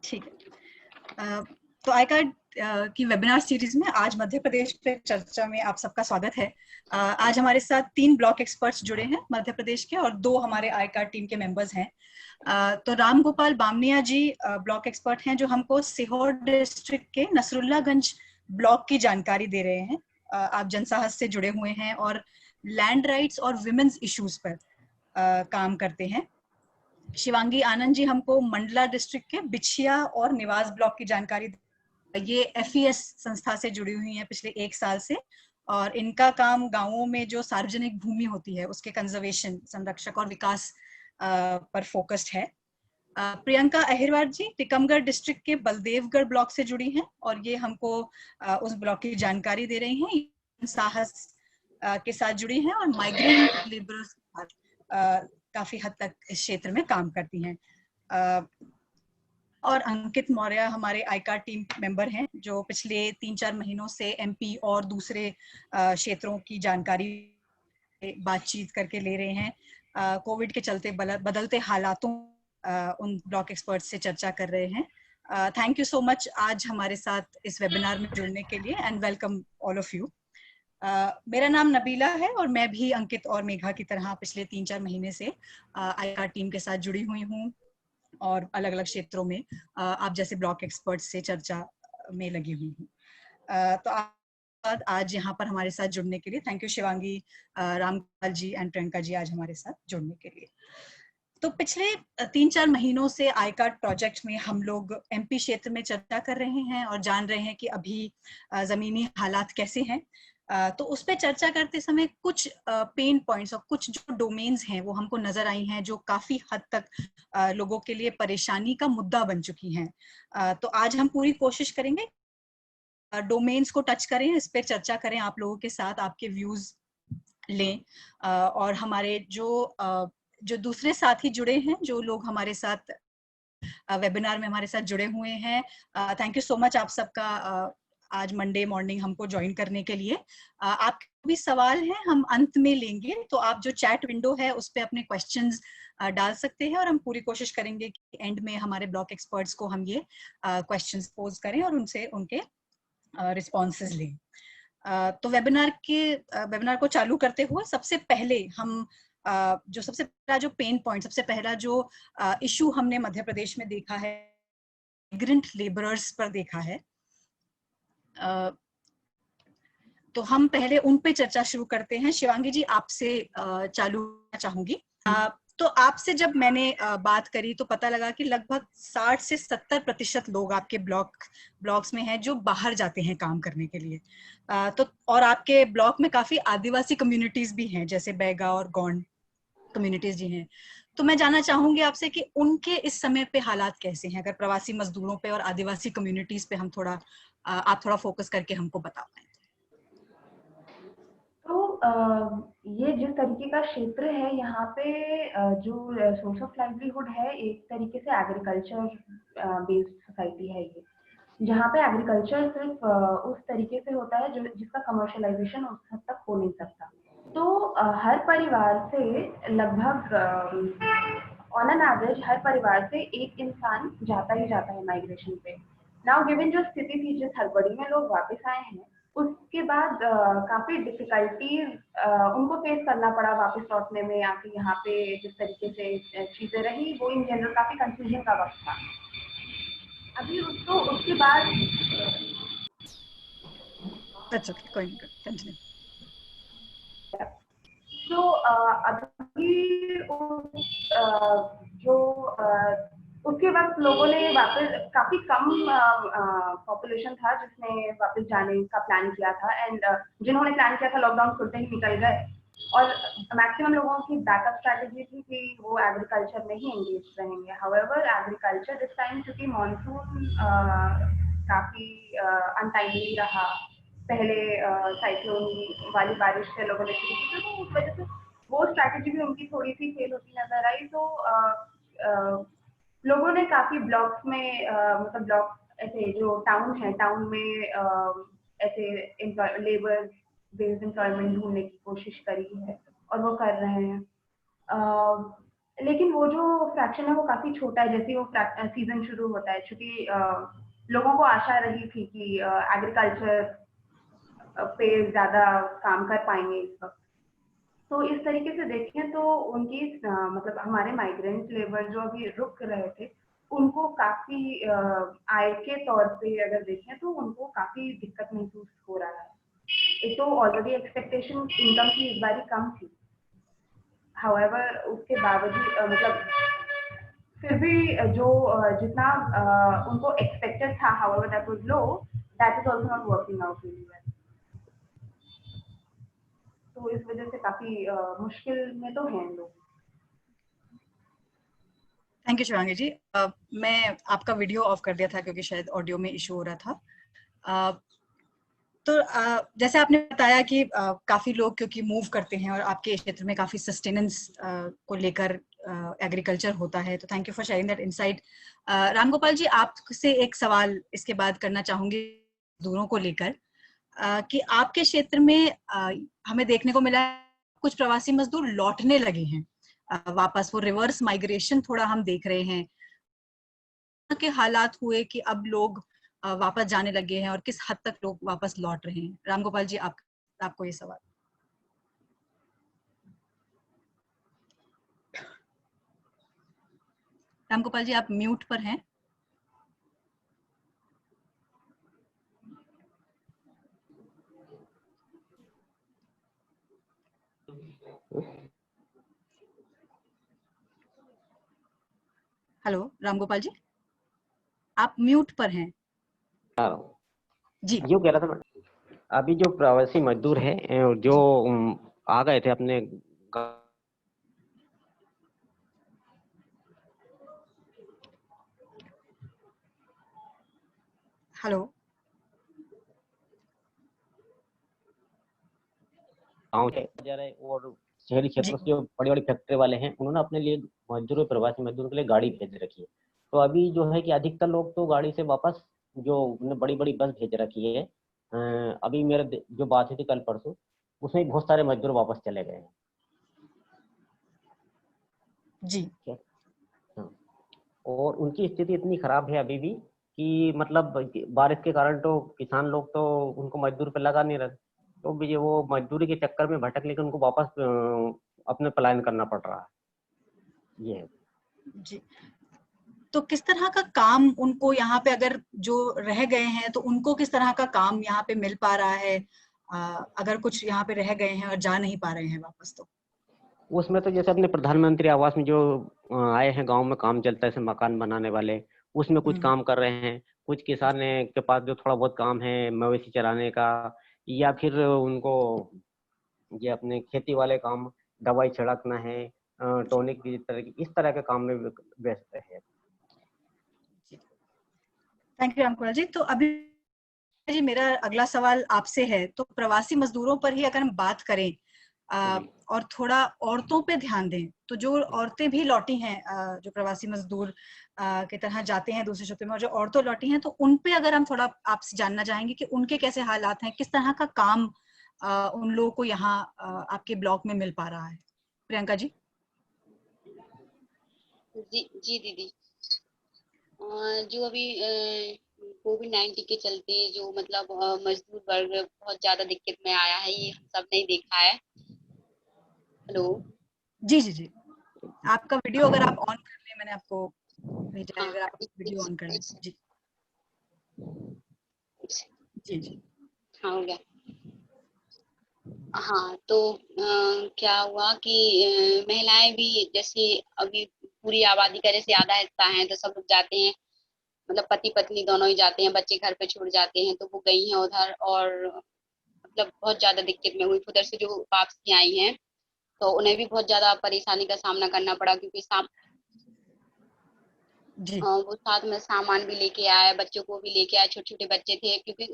ठीक है। तो आई कार्ड की वेबिनार सीरीज में आज मध्य प्रदेश पे चर्चा में आप सबका स्वागत है। आज हमारे साथ 3 ब्लॉक एक्सपर्ट्स जुड़े हैं मध्य प्रदेश के और 2 हमारे आई कार्ड टीम के मेंबर्स हैं। तो राम गोपाल बामनिया जी ब्लॉक एक्सपर्ट हैं जो हमको सीहोर डिस्ट्रिक्ट के नसरुल्लागंज ब्लॉक की जानकारी दे रहे हैं। आप जनसाहस से जुड़े हुए हैं और लैंड राइट्स और विमेन्स इश्यूज पर काम करते हैं। शिवांगी आनंद जी हमको मंडला डिस्ट्रिक्ट के बिछिया और निवास ब्लॉक की जानकारी। ये FES संस्था से जुड़ी हुई हैं पिछले 1 साल से और इनका काम गांवों में जो सार्वजनिक भूमि होती है उसके कंजर्वेशन, संरक्षक और विकास पर फोकस्ड है। प्रियंका अहिरवार जी टीकमगढ़ डिस्ट्रिक्ट के बलदेवगढ़ ब्लॉक से जुड़ी हैं और ये हमको उस ब्लॉक की जानकारी दे रही हैं। साहस के साथ जुड़ी हैं और माइग्रेंट लेबरर्स के साथ काफी हद तक इस क्षेत्र में काम करती हैं। और अंकित मौर्य हमारे आई कार्ड टीम मेंबर हैं जो पिछले 3-4 महीनों से MP और दूसरे क्षेत्रों की जानकारी बातचीत करके ले रहे हैं। कोविड के चलते बदलते हालातों उन ब्लॉक एक्सपर्ट से चर्चा कर रहे हैं। थैंक यू सो मच आज हमारे साथ इस वेबिनार में जुड़ने के लिए and welcome all of you. मेरा नाम नबीला है और मैं भी अंकित और मेघा की तरह पिछले 3-4 महीने से आई कार्ड टीम के साथ जुड़ी हुई हूँ और अलग अलग क्षेत्रों में आप जैसे ब्लॉक एक्सपर्ट से चर्चा में लगी हुई हूँ। तो आज यहाँ पर हमारे साथ जुड़ने के लिए thank you Shivangi, Rampal ji and Priyanka ji आज हमारे साथ जुड़ने के लिए। तो पिछले 3-4 महीनों से आई कार्ड प्रोजेक्ट में हम लोग MP क्षेत्र में चर्चा कर रहे हैं और जान रहे हैं कि अभी जमीनी हालात कैसे हैं। तो उस पर चर्चा करते समय कुछ पेन पॉइंट्स और कुछ जो डोमेन्स हैं वो हमको नजर आई हैं जो काफी हद तक लोगों के लिए परेशानी का मुद्दा बन चुकी हैं। तो आज हम पूरी कोशिश करेंगे डोमेन्स को टच करें, इस पर चर्चा करें, आप लोगों के साथ आपके व्यूज लें और हमारे जो दूसरे साथी जुड़े हैं, जो लोग हमारे साथ वेबिनार में हमारे साथ जुड़े हुए हैं, थैंक यू सो मच आप सबका आज मंडे मॉर्निंग हमको ज्वाइन करने के लिए। आपके भी सवाल हैं हम अंत में लेंगे, तो आप जो चैट विंडो है उस पर अपने क्वेश्चंस डाल सकते हैं और हम पूरी कोशिश करेंगे कि एंड में हमारे ब्लॉक एक्सपर्ट्स को हम ये क्वेश्चंस पोज करें और उनसे उनके रिस्पॉन्सेज लें। तो वेबिनार को चालू करते हुए सबसे पहले हम जो सबसे पहला जो पेन पॉइंट, सबसे पहला जो इशू हमने मध्य प्रदेश में देखा है, माइग्रेंट लेबरर्स पर देखा है। तो हम पहले उन पे चर्चा शुरू करते हैं। शिवांगी जी आपसे चालू करना चाहूंगी। तो आपसे जब मैंने बात करी तो पता लगा कि लगभग 60 से 70% लोग आपके ब्लॉक्स में हैं जो बाहर जाते हैं काम करने के लिए। तो और आपके ब्लॉक में काफी आदिवासी कम्युनिटीज भी हैं, जैसे बैगा और गौंड कम्युनिटीज जी हैं। तो मैं जानना चाहूंगी आपसे कि उनके इस समय पे हालात कैसे हैं, अगर प्रवासी मजदूरों पे और आदिवासी कम्युनिटीज पे हम आप थोड़ा फोकस करके हमको बता पाएं। तो ये जिस तरीके का क्षेत्र है यहाँ पे जो सोर्स ऑफ लाइवलीहुड है एक तरीके से एग्रीकल्चर बेस्ड सोसाइटी है ये, जहाँ पे एग्रीकल्चर सिर्फ उस तरीके से होता है जो जिसका कमर्शलाइजेशन उस हद तक हो नहीं सकता। तो हर परिवार से लगभग ऑन एन एवरेज हर परिवार से एक इंसान जाता ही जाता है माइग्रेशन पे। नाउ गिवन जो स्थिति थी, जिस हड़बड़ी में लोग वापस आए हैं, उसके बाद काफी डिफिकल्टीज उनको फेस करना पड़ा वापस लौटने में, या फिर यहाँ पे जिस तरीके से चीजें रही वो इन जनरल काफी कंफ्यूजन का वक्त था। अभी उसके बाद That's okay, कोई नहीं, कंटिन्यू। तो अभी जो उसके बाद लोगों ने वापस काफी कम पॉपुलेशन था जिसने वापस जाने का प्लान किया था, एंड जिन्होंने प्लान किया था लॉकडाउन खुलते ही निकल गए। और मैक्सिमम लोगों की बैकअप स्ट्रैटेजी थी कि वो एग्रीकल्चर में ही एंगेज रहेंगे। हाउएवर एग्रीकल्चर दिस टाइम, क्योंकि मॉनसून काफी अनटाइमली रहा, पहले साइक्लोन वाली बारिश से लोगों ने शुरू की, तो उस वजह से वो स्ट्रैटेजी भी उनकी थोड़ी सी फेल होती नजर आई। तो लोगों ने काफी ब्लॉक्स में मतलब ब्लॉक ऐसे जो टाउन है, टाउन में ऐसे लेबर बेस्ड एम्प्लॉयमेंट ढूंढने की कोशिश करी है और वो कर रहे हैं। लेकिन वो जो फ्रैक्शन है वो काफी छोटा है। जैसे वो सीजन शुरू होता है, क्योंकि लोगों को आशा रही थी कि एग्रीकल्चर पे ज्यादा काम कर पाएंगे इस वक्त। तो इस तरीके से देखें तो उनकी मतलब हमारे माइग्रेंट लेबर जो अभी रुक रहे थे, उनको काफी आय के तौर पे अगर देखें तो उनको काफी दिक्कत महसूस हो रहा है। एक तो ऑलरेडी एक्सपेक्टेशन इनकम की इस बारी कम थी, हाउएवर उसके बावजूद मतलब फिर भी जो जितना उनको एक्सपेक्टेड था, however that was low, that is also not working out really well. तो इस वजह से काफी मुश्किल में तो हैं लोग। थैंक यू शिवांगी जी। मैं आपका वीडियो ऑफ कर दिया था क्योंकि शायद ऑडियो में इशू हो रहा था। तो जैसे आपने बताया कि काफी लोग क्योंकि मूव करते हैं और आपके क्षेत्र में काफी सस्टेनेंस को लेकर एग्रीकल्चर होता है, तो thank you for sharing that insight. Ramgopal ji, आपसे एक सवाल इसके बाद करना चाहूंगी मजदूरों को लेकर, कि आपके क्षेत्र में हमें देखने को मिला कुछ प्रवासी मजदूर लौटने लगे हैं वापस, वो रिवर्स माइग्रेशन थोड़ा हम देख रहे हैं के हालात हुए कि अब लोग वापस जाने लगे हैं और किस हद तक लोग वापस लौट रहे हैं। रामगोपाल जी, आपको ये सवाल। रामगोपाल जी, आप म्यूट पर हैं। हेलो रामगोपाल जी, आप म्यूट पर हैं। जी यूँ कह रहा था मैं, अभी जो प्रवासी मजदूर है जो आ गए थे अपने हेलो गाँव से जा रहे और शहरी जी क्षेत्रों से जो बड़ी बड़ी फैक्ट्री वाले हैं, उन्होंने अपने लिए मजदूरों प्रवासी मजदूरों के लिए गाड़ी भेज रखी है। तो अभी जो है कि अधिकतर लोग तो गाड़ी से वापस जो उन्होंने बड़ी बड़ी बस भेज रखी है। अभी मेरे जो बात हुई थी कल परसों, उसमें बहुत सारे मजदूर वापस चले गए हैं। जी हाँ। और उनकी स्थिति इतनी खराब है अभी भी कि मतलब बारिश के कारण तो किसान लोग तो उनको मजदूर पे लगा नहीं रहे, तो भी वो मजदूरी के चक्कर में भटक लेकर उनको वापस अपने पलायन करना पड़ रहा है। ये जी तो किस तरह का काम उनको यहाँ पे, अगर जो रह गए हैं तो उनको किस तरह का काम यहाँ पे मिल पा रहा है, अगर कुछ यहाँ पे रह गए हैं और जा नहीं पा रहे हैं वापस तो? उसमें तो जैसे अपने प्रधानमंत्री आवास में जो आए हैं, गांव में काम चलता है जैसे मकान बनाने वाले, उसमें कुछ काम कर रहे हैं। कुछ किसान के पास जो थोड़ा बहुत काम है मवेशी चराने का, या फिर उनको ये अपने खेती वाले काम, दवाई छिड़कना है, टॉनिक की तरह की इस तरह के काम में व्यस्त है। थैंक यू रामकुमार जी। तो अभी जी मेरा अगला सवाल आपसे है, तो प्रवासी मजदूरों पर ही अगर हम बात करें और थोड़ा औरतों पे ध्यान दें, तो जो औरतें भी लौटी हैं जो प्रवासी मजदूर की तरह जाते हैं दूसरे क्षेत्र में, और जो औरतें लौटी हैं, तो उन पे अगर हम थोड़ा आपसे जानना चाहेंगे कि उनके कैसे हालात हैं, किस तरह का काम उन लोगों को यहाँ आपके ब्लॉक में मिल पा रहा है। प्रियंका जी। जी जी दीदी, जो अभी कोविड-19 के चलते जो मतलब मजदूर वर्ग बहुत ज्यादा दिक्कत में आया है, ये हम सब ने देखा है। हेलो जी जी जी, आपका वीडियो अगर आप ऑन कर लें, मैंने आपको भेजा है, हाँ, अगर आप वीडियो ऑन कर लें। जी जी जी हाँ हो गया। हाँ तो क्या हुआ कि महिलाएं भी जैसे अभी पूरी आबादी का जैसे आधा हिस्सा है, तो सब लोग जाते हैं, मतलब पति पत्नी दोनों ही जाते हैं, बच्चे घर पे छोड़ जाते हैं, तो वो गई हैं उधर और मतलब बहुत ज्यादा दिक्कत में हुई। उधर से जो वापसी आई हैं तो उन्हें भी बहुत ज्यादा परेशानी का सामना करना पड़ा, क्योंकि जी वो साथ में सामान भी लेके आए, बच्चों को भी लेके आए, छोटे छोटे बच्चे थे। क्योंकि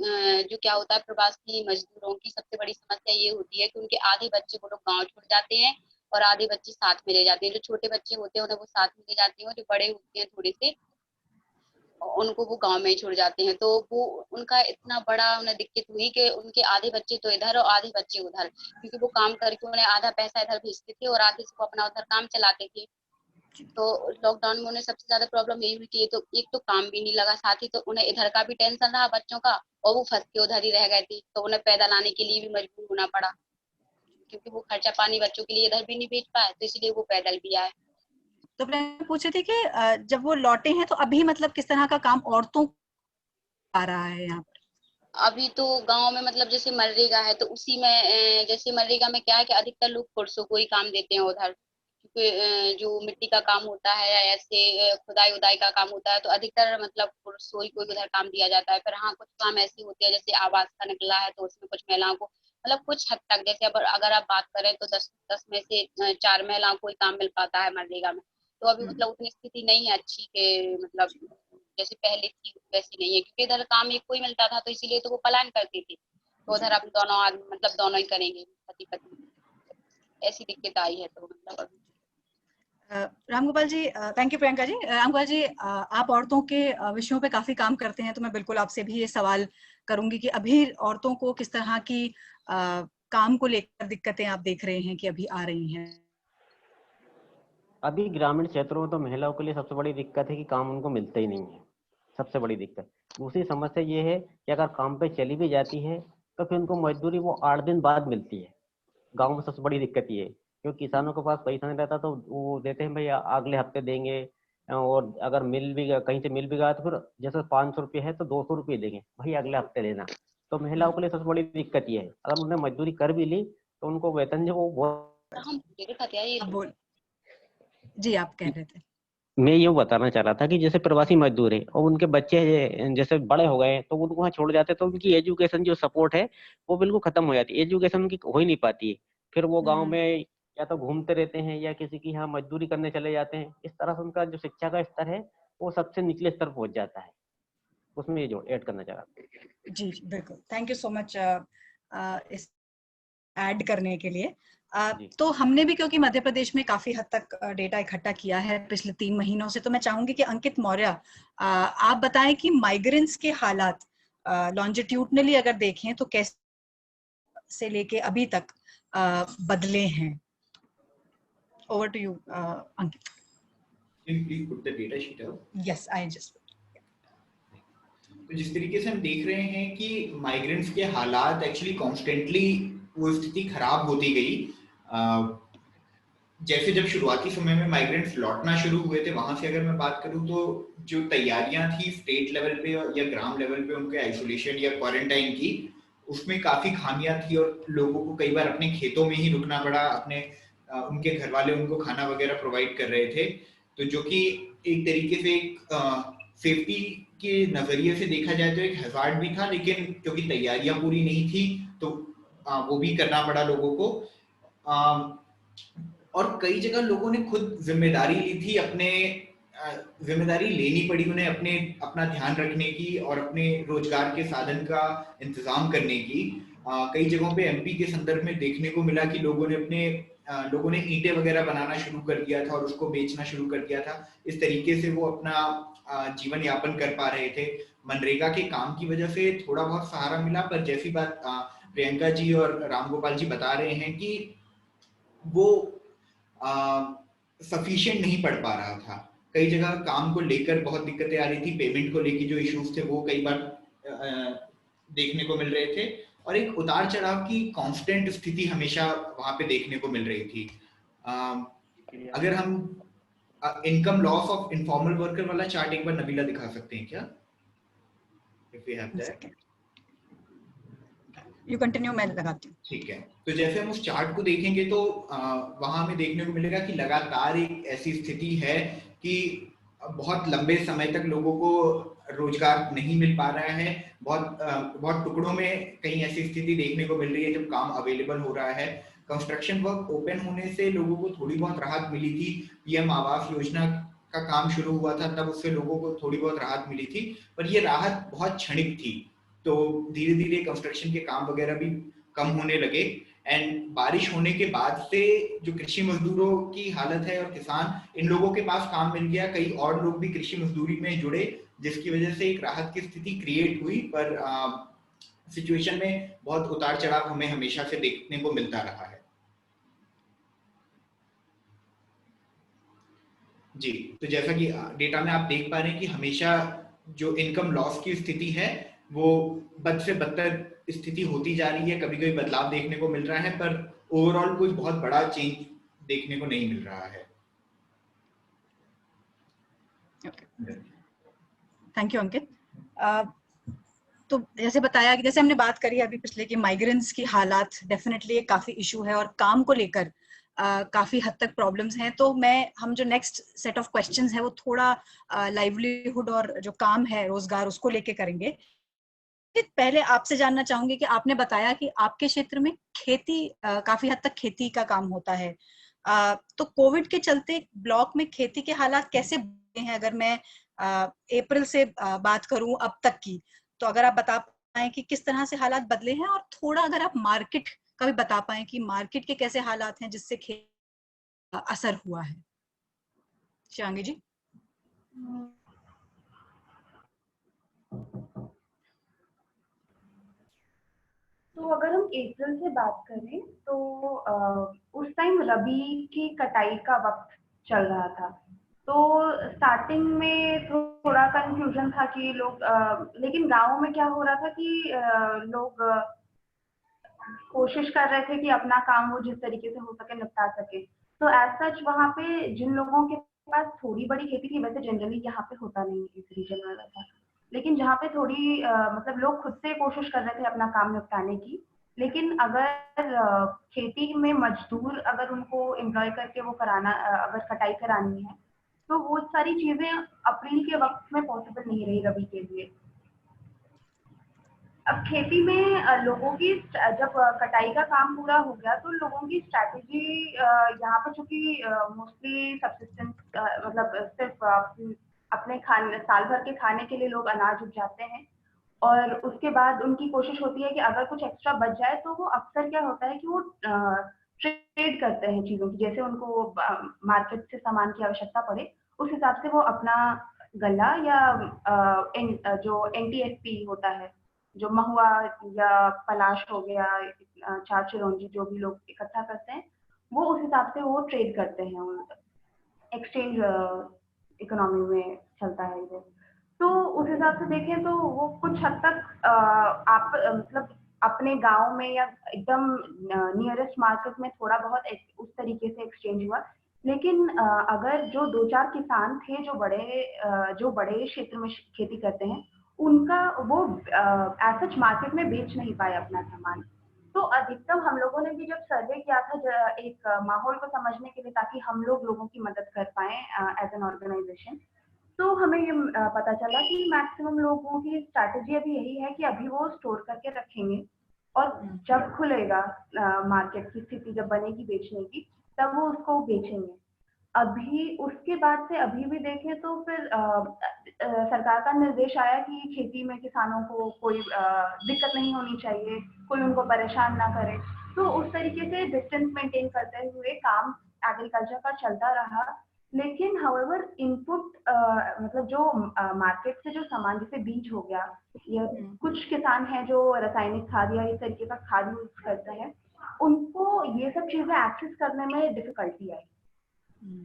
जो क्या होता है प्रवासी मजदूरों की सबसे बड़ी समस्या ये होती है कि उनके आधे बच्चे वो लोग गाँव छोड़ जाते हैं और आधे बच्चे साथ में ले जाते हैं। जो छोटे बच्चे होते हैं उन्हें वो साथ में ले जाते हैं, और जो बड़े होते हैं थोड़े से उनको वो गाँव में ही छोड़ जाते हैं। तो वो उनका इतना बड़ा उन्हें दिक्कत हुई कि उनके आधे बच्चे तो इधर और आधे बच्चे उधर, क्योंकि वो काम करके उन्हें आधा पैसा इधर भेजते थे और आधे से वो अपना उधर काम चलाते थे। तो लॉकडाउन में उन्हें सबसे ज्यादा प्रॉब्लम यही हुई कि ये तो एक तो काम भी नहीं लगा, साथ ही तो उन्हें इधर का भी टेंशन रहा बच्चों का, और वो फंस के उधर ही रह गए थे, तो उन्हें पैदल आने के लिए भी मजबूर होना पड़ा, क्योंकि वो खर्चा पानी बच्चों के लिए इधर भी नहीं भेज पाए, तो इसलिए वो पैदल भी आए। तो मैं पूछे थे कि जब वो लौटे हैं तो अभी मतलब किस तरह का काम औरतों को आ रहा है यहाँ पर? अभी तो गांव में मतलब जैसे मनरेगा है, तो उसी में जैसे मनरेगा में क्या है कि अधिकतर लोग पुरुषों को ही काम देते हैं उधर, क्योंकि जो मिट्टी का काम होता है या ऐसे खुदाई उदाई का काम होता है, तो अधिकतर मतलब पुरुषों ही को उधर काम दिया जाता है। फिर हाँ, कुछ काम ऐसे होते हैं जैसे आवास का निकला है, तो उसमें कुछ महिलाओं को मतलब कुछ हद तक, जैसे अगर आप बात करें तो 10 में से 4 महिलाओं को ही काम मिल पाता है मनरेगा में। तो अभी मतलब उतनी स्थिति नहीं है अच्छी के मतलब जैसे पहले थी वैसी नहीं है, क्योंकि इधर काम एक को ही मिलता था, तो इसीलिए तो वो पलायन करती थी, तो उधर अब दोनों आदमी मतलब दोनों ही करेंगे, पति पत्नी, ऐसी दिक्कत आई है तो मतलब अभी। रामगोपाल जी, थैंक यू प्रियंका जी। रामगोपाल जी, आप औरतों के विषयों पे काफी काम करते हैं, तो मैं बिल्कुल आपसे भी ये सवाल करूंगी कि अभी औरतों को किस तरह की काम को लेकर दिक्कतें आप देख रहे हैं कि अभी आ रही हैं? अभी ग्रामीण क्षेत्रों में तो महिलाओं के लिए सबसे बड़ी दिक्कत है कि काम उनको मिलता ही नहीं है, सबसे बड़ी दिक्कत। दूसरी समस्या ये है कि अगर काम पे चली भी जाती है तो फिर उनको मजदूरी वो 8 दिन बाद मिलती है। गाँव में सबसे बड़ी दिक्कत ये है, क्योंकि किसानों के पास पैसा नहीं रहता तो वो देते हैं भाई अगले हफ्ते देंगे, और अगर मिल भी गया, कहीं से मिल भी गया तो फिर जैसे 500 रुपये है तो 200 रुपये देंगे भाई अगले हफ्ते देना। तो महिलाओं के लिए सबसे बड़ी दिक्कत ये है, अगर उन्होंने मजदूरी कर भी ली तो उनको वेतन जो वो बहुत। हम दिक्कत है ये आप बोल जी, आप कह रहे थे। मैं यूँ बताना चाह रहा था कि जैसे प्रवासी मजदूर है और उनके बच्चे जैसे बड़े हो गए तो उनको वहाँ छोड़ जाते, तो उनकी एजुकेशन जो सपोर्ट है वो बिल्कुल खत्म हो जाती है, एजुकेशन उनकी हो ही नहीं पाती है। फिर वो गांव में या तो घूमते रहते हैं या किसी की यहाँ मजदूरी करने चले जाते हैं, इस तरह से उनका जो शिक्षा का स्तर है वो सबसे निचले स्तर पहुंच जाता है। उसमें ये जो ऐड करना चाह रहा था। जी जी, बिल्कुल, थैंक यू सो मच इस ऐड करने के लिए। जी तो हमने भी क्योंकि मध्य प्रदेश में काफी हद तक डेटा इकट्ठा किया है पिछले 3 महीनों से, तो मैं चाहूंगी कि अंकित मौर्य आप बताएं कि माइग्रेंट्स के हालात लॉन्जिट्यूडनली अगर देखें तो कैसे से लेके अभी तक बदले हैं। Over to you Ankit. Please put the data sheet up. Yes, I just. तो जिस तरीके से हम देख रहे हैं कि माइग्रेंट्स के हालात एक्चुअली कॉन्स्टेंटली वो स्थिति खराब होती गई। जैसे जब शुरुआती समय में माइग्रेंट्स लौटना शुरू हुए थे, वहां से अगर मैं बात करूं तो जो तैयारियां थी स्टेट लेवल पे या ग्राम लेवल पे उनके आइसोलेशन या क्वारंटाइन की, उसमें काफी खामियां थी और लोगों को कई बार अपने खेतों में ही रुकना पड़ा। अपने उनके घर वाले उनको खाना वगैरह प्रोवाइड कर रहे थे, तो जो कि एक तरीके से एक सेफ्टी के नजरिए से देखा जाए तो एक हैजार्ड भी था, लेकिन क्योंकि तैयारियां पूरी नहीं थी तो वो भी करना पड़ा लोगों को। और कई जगह लोगों ने खुद जिम्मेदारी ली थी, अपने जिम्मेदारी लेनी पड़ी उन्हें अपना ध्यान रखने की और अपने रोजगार के साधन का इंतजाम करने की। कई जगहों पे एमपी के संदर्भ में देखने को मिला कि लोगों ने ईंटें वगैरह बनाना शुरू कर दिया था और उसको बेचना शुरू कर दिया था। इस तरीके से वो अपना जीवन यापन कर पा रहे थे। मनरेगा के काम की वजह से थोड़ा बहुत सहारा मिला, पर जैसी बात प्रियंका जी और रामगोपाल जी बता रहे हैं कि वो सफिशिएंट नहीं पढ़ पा रहा था। कई जगह काम को लेकर बहुत दिक्कतें आ रही थी, पेमेंट को लेकर जो इश्यूज थे वो कई बार देखने को मिल रहे थे, और एक उतार चढ़ाव की कांस्टेंट स्थिति हमेशा वहां पे देखने को मिल रही थी। अगर हम income loss of informal worker वाला चार्ट एक बार नबीला दिखा सकते हैं क्या? If we have that. You continue, मैं लगाती हूँ। ठीक है, तो जैसे हम उस चार्ट को देखेंगे तो वहां हमें देखने को मिलेगा कि लगातार एक ऐसी स्थिति है कि बहुत लंबे समय तक लोगों को रोजगार नहीं मिल पा रहा है। बहुत टुकड़ों में कहीं ऐसी स्थिति देखने को मिल रही है जब काम अवेलेबल हो रहा है। कंस्ट्रक्शन वर्क ओपन होने से लोगों को थोड़ी बहुत राहत मिली थी। पीएम आवास योजना का काम शुरू हुआ था, तब उससे लोगों को थोड़ी बहुत राहत मिली थी, पर ये राहत बहुत क्षणिक थी। तो धीरे धीरे कंस्ट्रक्शन के काम वगैरह भी कम होने लगे। एंड बारिश होने के बाद से जो कृषि मजदूरों की हालत है और किसान, इन लोगों के पास काम मिल गया, कई और लोग भी कृषि मजदूरी में जुड़े, जिसकी वजह से एक राहत की स्थिति क्रिएट हुई। पर सिचुएशन में बहुत उतार चढ़ाव हमें हमेशा से देखने को मिलता रहा है। जी, तो जैसा कि डेटा में आप देख पा रहे हैं कि हमेशा जो इनकम लॉस की स्थिति है वो बद से बदतर स्थिति होती जा रही है। कभी कभी बदलाव देखने को मिल रहा है, पर ओवरऑल कुछ बहुत बड़ा चेंज देखने को नहीं मिल रहा है। थैंक यू अंकित। तो जैसे बताया कि जैसे हमने बात करी अभी पिछले कि माइग्रेंट्स की हालात डेफिनेटली एक काफी इशू है और काम को लेकर काफी हद तक प्रॉब्लम्स हैं। तो हम जो नेक्स्ट सेट ऑफ क्वेश्चंस है वो थोड़ा लाइवलीहुड और जो काम है रोजगार उसको लेके करेंगे। पहले आपसे जानना चाहूंगी कि आपने बताया कि आपके क्षेत्र में खेती काफी हद तक खेती का काम होता है। तो कोविड के चलते ब्लॉक में खेती के हालात कैसे बने हैं? अगर मैं अप्रैल से बात करूं अब तक की, तो अगर आप बता पाए कि किस तरह से हालात बदले हैं, और थोड़ा अगर आप मार्केट का भी बता पाए कि मार्केट के कैसे हालात हैं जिससे असर हुआ है। शिवांगी जी। तो अगर हम अप्रैल से बात करें तो उस टाइम रबी की कटाई का वक्त चल रहा था। तो स्टार्टिंग में थोड़ा कंफ्यूजन था कि लोग लेकिन गाँव में क्या हो रहा था कि लोग कोशिश कर रहे थे कि अपना काम वो जिस तरीके से हो सके निपटा सके। तो एज सच वहाँ पे जिन लोगों के पास थोड़ी बड़ी खेती थी, वैसे जनरली यहाँ पे होता नहीं इस रीजन में था, लेकिन जहाँ पे थोड़ी मतलब लोग खुद से कोशिश कर रहे थे अपना काम निपटाने की। लेकिन अगर खेती में मजदूर अगर उनको एम्प्लॉय करके वो कराना अगर कटाई करानी है तो वो सारी चीजें अप्रैल के वक्त में पॉसिबल नहीं रही रबी के लिए। अब खेती में लोगों की जब कटाई का काम पूरा हो गया तो लोगों की स्ट्रैटेजी यहाँ पे चूंकि मोस्टली सब्सिस्टेंस मतलब सिर्फ अपने खाने साल भर के खाने के लिए लोग अनाज उपजाते हैं, और उसके बाद उनकी कोशिश होती है कि अगर कुछ एक्स्ट्रा बच जाए तो वो अक्सर क्या होता है कि वो ट्रेड करते हैं चीजों की, जैसे उनको मार्केट से सामान की आवश्यकता पड़े उस हिसाब से वो अपना गल्ला या जो NTSP होता है, जो महुआ या पलाश हो गया, चार चिरौंजी जो भी लोग इकट्ठा करते हैं, वो उस हिसाब से वो ट्रेड करते हैं। एक्सचेंज इकोनॉमी में चलता है ये। तो उस हिसाब से देखें तो वो कुछ हद तक आप मतलब अपने गांव में या एकदम नियरेस्ट मार्केट में थोड़ा बहुत उस तरीके से एक्सचेंज हुआ। लेकिन अगर जो 2-4 किसान थे जो बड़े क्षेत्र में खेती करते हैं, उनका वो एज सच मार्केट में बेच नहीं पाए अपना सामान। तो अधिकतम हम लोगों ने भी जब सर्वे किया था एक माहौल को समझने के लिए, ताकि हम लोगों की मदद कर पाए एज एन ऑर्गेनाइजेशन, तो हमें ये पता चला कि मैक्सिमम लोगों की स्ट्रैटेजी अभी यही है कि अभी वो स्टोर करके रखेंगे और जब खुलेगा मार्केट की स्थिति जब बनेगी बेचने की, तब वो उसको बेचेंगे। अभी उसके बाद से अभी भी देखें तो फिर सरकार का निर्देश आया कि खेती में किसानों को कोई दिक्कत नहीं होनी चाहिए, कोई उनको परेशान ना करे। तो उस तरीके से डिस्टेंस मेंटेन करते हुए काम एग्रीकल्चर का चलता रहा। लेकिन हाउएवर इनपुट मतलब जो मार्केट से जो सामान जैसे बीज हो गया, या कुछ किसान हैं जो रासायनिक खाद या इस तरीके का खाद यूज करते हैं, उनको ये सब चीजें एक्सेस करने में डिफिकल्टी आई।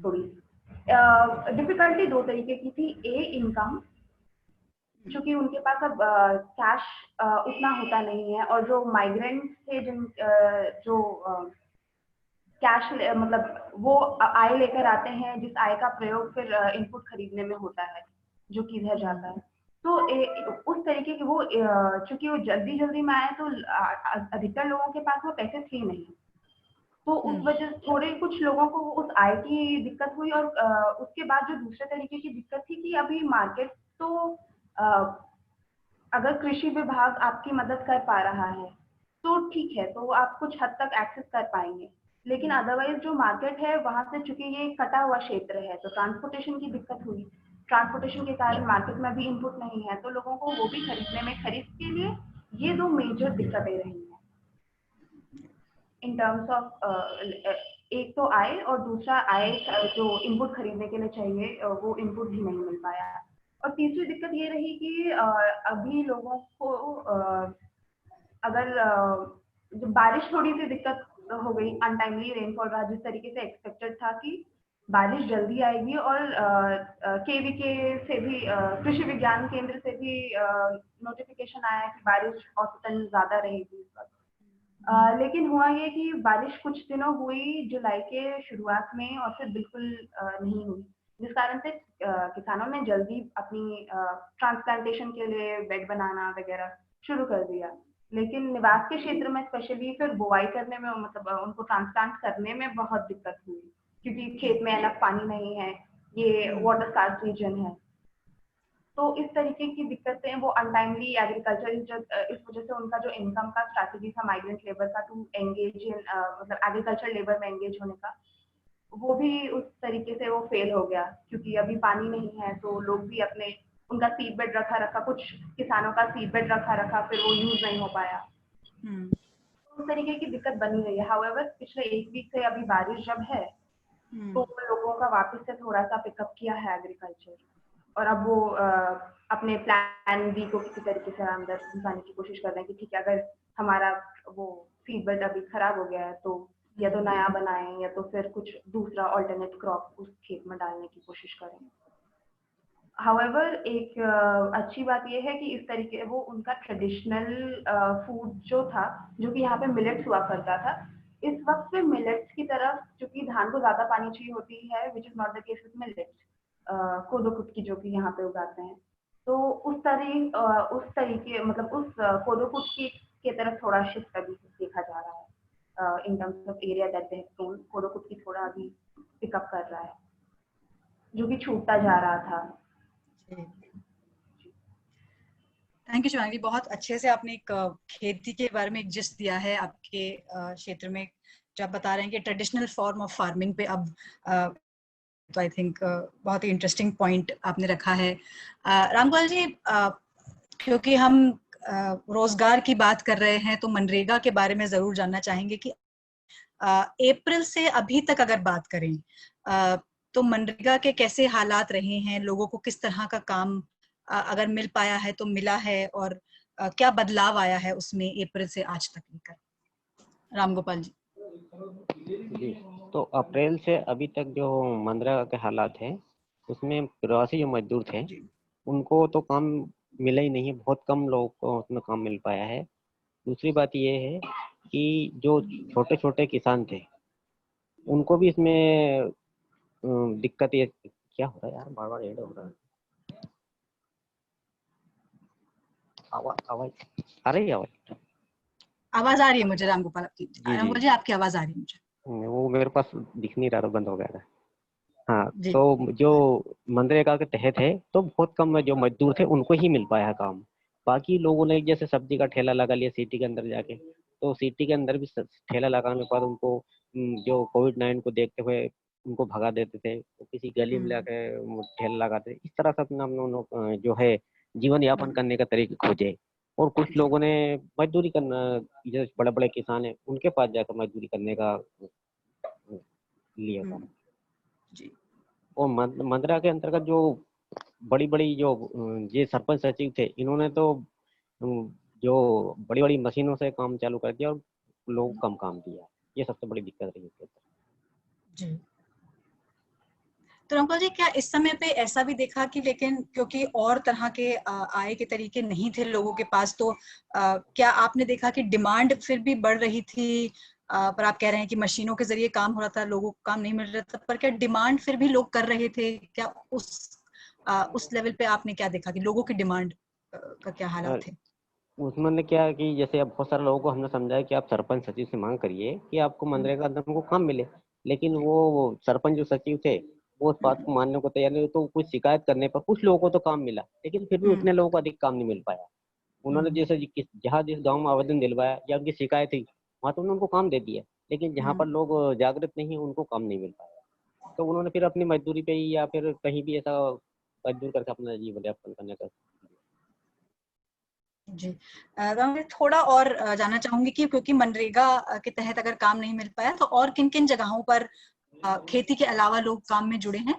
थोड़ी डिफिकल्टी 2 तरीके की थी। इनकम, क्योंकि उनके पास अब कैश उतना होता नहीं है, और जो माइग्रेंट्स थे जो कैश मतलब वो आय लेकर आते हैं, जिस आय का प्रयोग फिर इनपुट खरीदने में होता है जो कि रह जाता है। तो उस तरीके की वो चूंकि वो जल्दी जल्दी में आए तो अधिकतर लोगों के पास वो पैसे थे नहीं, तो उस वजह से थोड़े कुछ लोगों को उस आय की दिक्कत हुई। और उसके बाद जो दूसरे तरीके की दिक्कत थी कि अभी मार्केट तो अगर कृषि विभाग आपकी मदद कर पा रहा है तो ठीक है, तो आप कुछ हद तक एक्सेस कर पाएंगे। लेकिन अदरवाइज जो मार्केट है वहां से, चूंकि ये कटा हुआ क्षेत्र है, तो ट्रांसपोर्टेशन की दिक्कत हुई। ट्रांसपोर्टेशन के कारण मार्केट में भी इनपुट नहीं है, तो लोगों को वो भी खरीदने में, खरीद के लिए ये 2 मेजर दिक्कतें रही हैं इन टर्म्स ऑफ एक तो आय, और दूसरा आय जो इनपुट खरीदने के लिए चाहिए वो इनपुट भी नहीं मिल पाया। और तीसरी दिक्कत ये रही कि अभी लोगों को अगर जो बारिश थोड़ी सी दिक्कत हो गई, अनटाइमली रेनफॉल रहा जिस तरीके से एक्सपेक्टेड था कि बारिश जल्दी आएगी और केवीके से भी कृषि विज्ञान केंद्र से भी नोटिफिकेशन आया है कि बारिश औसतन ज्यादा रहेगी इस वक्त। लेकिन हुआ ये कि बारिश कुछ दिनों हुई जुलाई के शुरुआत में और फिर बिल्कुल नहीं हुई, जिस कारण से किसानों ने जल्दी अपनी ट्रांसप्लांटेशन के लिए बेड बनाना वगैरह शुरू कर दिया। लेकिन निवास के क्षेत्र में स्पेशली फिर बुआई करने में, मतलब उनको ट्रांसप्लांट करने में बहुत दिक्कत हुई, क्योंकि खेत में अलग पानी नहीं है, ये वाटर स्कार्स रीजन है। तो इस तरीके की दिक्कतें, वो अनटाइमली एग्रीकल्चर, इस वजह से उनका जो इनकम का स्ट्रैटेजी था माइग्रेंट लेबर का टू एंगेज इन मतलब एग्रीकल्चर लेबर में एंगेज होने का, वो भी उस तरीके से वो फेल हो गया, क्योंकि अभी पानी नहीं है तो लोग भी अपने, उनका सीड बेड रखा, कुछ किसानों का सीड बेड रखा, फिर वो यूज नहीं हो पाया। उस तरीके की दिक्कत बनी रही है। हाउएवर पिछले 1 वीक से अभी बारिश जब है तो लोगों का वापस से थोड़ा सा पिकअप किया है एग्रीकल्चर, और अब वो अपने प्लान बी को किसी तरीके से अंदर घुसाने की कोशिश कर रहे हैं कि ठीक है, अगर हमारा वो सीड बेड अभी खराब हो गया है तो या तो नया बनाएं या तो फिर कुछ दूसरा ऑल्टरनेट क्रॉप उस खेत में डालने की कोशिश करें। हाउएवर एक अच्छी बात यह है कि इस तरीके वो उनका ट्रेडिशनल फूड जो था, जो कि यहाँ पे मिलेट्स हुआ करता था, इस वक्त पे मिलेट्स की तरफ, चूंकि धान को ज्यादा पानी चाहिए होती है, which is not the case with millets, कोदो कुटकी जो कि यहाँ पे उगाते हैं, तो उस तरीके मतलब उस कोदो कुटकी के तरफ थोड़ा शिफ्ट अभी देखा जा रहा है in terms of area that they have sown. कोदो कुटकी थोड़ा अभी पिकअप कर रहा है, जो कि छूटता जा रहा था। थैंक यू शिवांगी, बहुत अच्छे से आपने एक खेती के बारे में एक जिस्ट दिया है आपके क्षेत्र में, जो आप बता रहे हैं कि ट्रेडिशनल फॉर्म ऑफ फार्मिंग पे अब तो आई थिंक बहुत ही इंटरेस्टिंग पॉइंट आपने रखा है। रामगोपाल जी, क्योंकि हम रोजगार की बात कर रहे हैं तो मनरेगा के बारे में जरूर जानना चाहेंगे कि अप्रैल से अभी तक अगर बात करें तो मनरेगा के कैसे हालात रहे हैं, लोगों को किस तरह का काम अगर मिल पाया है तो मिला है, और क्या बदलाव आया है उसमें अप्रैल से आज तक लेकर। रामगोपाल जी। जी, तो अप्रैल से अभी तक जो मनरेगा के हालात हैं उसमें प्रवासी जो मजदूर थे उनको तो काम मिला ही नहीं है, बहुत कम लोगों को उसमें काम मिल पाया है। दूसरी बात ये है कि जो छोटे छोटे किसान थे उनको भी इसमें दिक्कत, ये क्या हो रहा है यार, बार बार ऐड हो रहा है, आवाज आ रही है? आवाज आ रही है मुझे रामगोपाल आपकी। रामगोपाल जी आपकी आवाज आ रही है मुझे। वो मेरे पास दिख नहीं रहा, बंद हो गया था। हाँ, तो जो मनरेगा के तहत है तो बहुत कम जो मजदूर थे उनको ही मिल पाया काम। बाकी लोगों ने जैसे सब्जी का ठेला लगा लिया सिटी के अंदर जाके, तो सिटी के अंदर भी ठेला लगाने के बाद उनको जो कोविड-19 को देखते हुए उनको भगा देते थे, तो किसी गली में लाके ठेला लगाते, इस तरह से अपना जो है जीवन यापन करने का तरीके खोजे। और कुछ लोगों ने मजदूरी करना, जो बड़े बड़े किसान है उनके पास जाकर मजदूरी करने का लिया था। और मनरेगा के अंतर्गत जो बड़ी बड़ी जो ये सरपंच सचिव थे, इन्होंने तो जो बड़ी बड़ी मशीनों से काम चालू कर दिया और लोग कम काम दिया, ये सबसे बड़ी दिक्कत रही है। जी, तो रामगोपाल जी, क्या इस समय पे ऐसा भी देखा कि लेकिन क्योंकि और तरह के आय के तरीके नहीं थे लोगों के पास, तो क्या आपने देखा कि डिमांड फिर भी बढ़ रही थी? पर आप कह रहे हैं कि मशीनों के जरिए काम हो रहा था, लोगों को काम नहीं मिल रहा था, पर क्या डिमांड फिर भी लोग कर रहे थे? क्या उस लेवल पे आपने क्या देखा कि लोगों की डिमांड का क्या हालात थे? उसमें ने क्या कि जैसे अब बहुत सारे लोगों को हमने समझाया कि आप सरपंच सचिव से मांग करिए कि आपको मनरेगा के अंदर को काम मिले, लेकिन वो सरपंच जो सचिव थे वो उस बात को मानने को तैयार नहीं। तो कुछ शिकायत करने पर कुछ लोगों को तो काम मिला, लेकिन फिर भी उतने लोगों को अधिक काम नहीं मिल पाया। उन्होंने जैसे जहाँ जिस गाँव में आवेदन दिलवाया या उनकी शिकायत थी वहाँ तो उन्होंने उनको काम दे दिया, लेकिन जहाँ पर लोग जागृत नहीं है उनको काम नहीं मिल पाया। तो उन्होंने फिर अपनी मजदूरी पे ही या फिर कहीं भी ऐसा मजदूर करके अपना जीवन यापन करने का। जी, मैं थोड़ा और जानना चाहूंगी कि क्योंकि मनरेगा के तहत अगर काम नहीं मिल पाया तो और किन किन जगहों पर खेती के अलावा लोग काम में जुड़े हैं?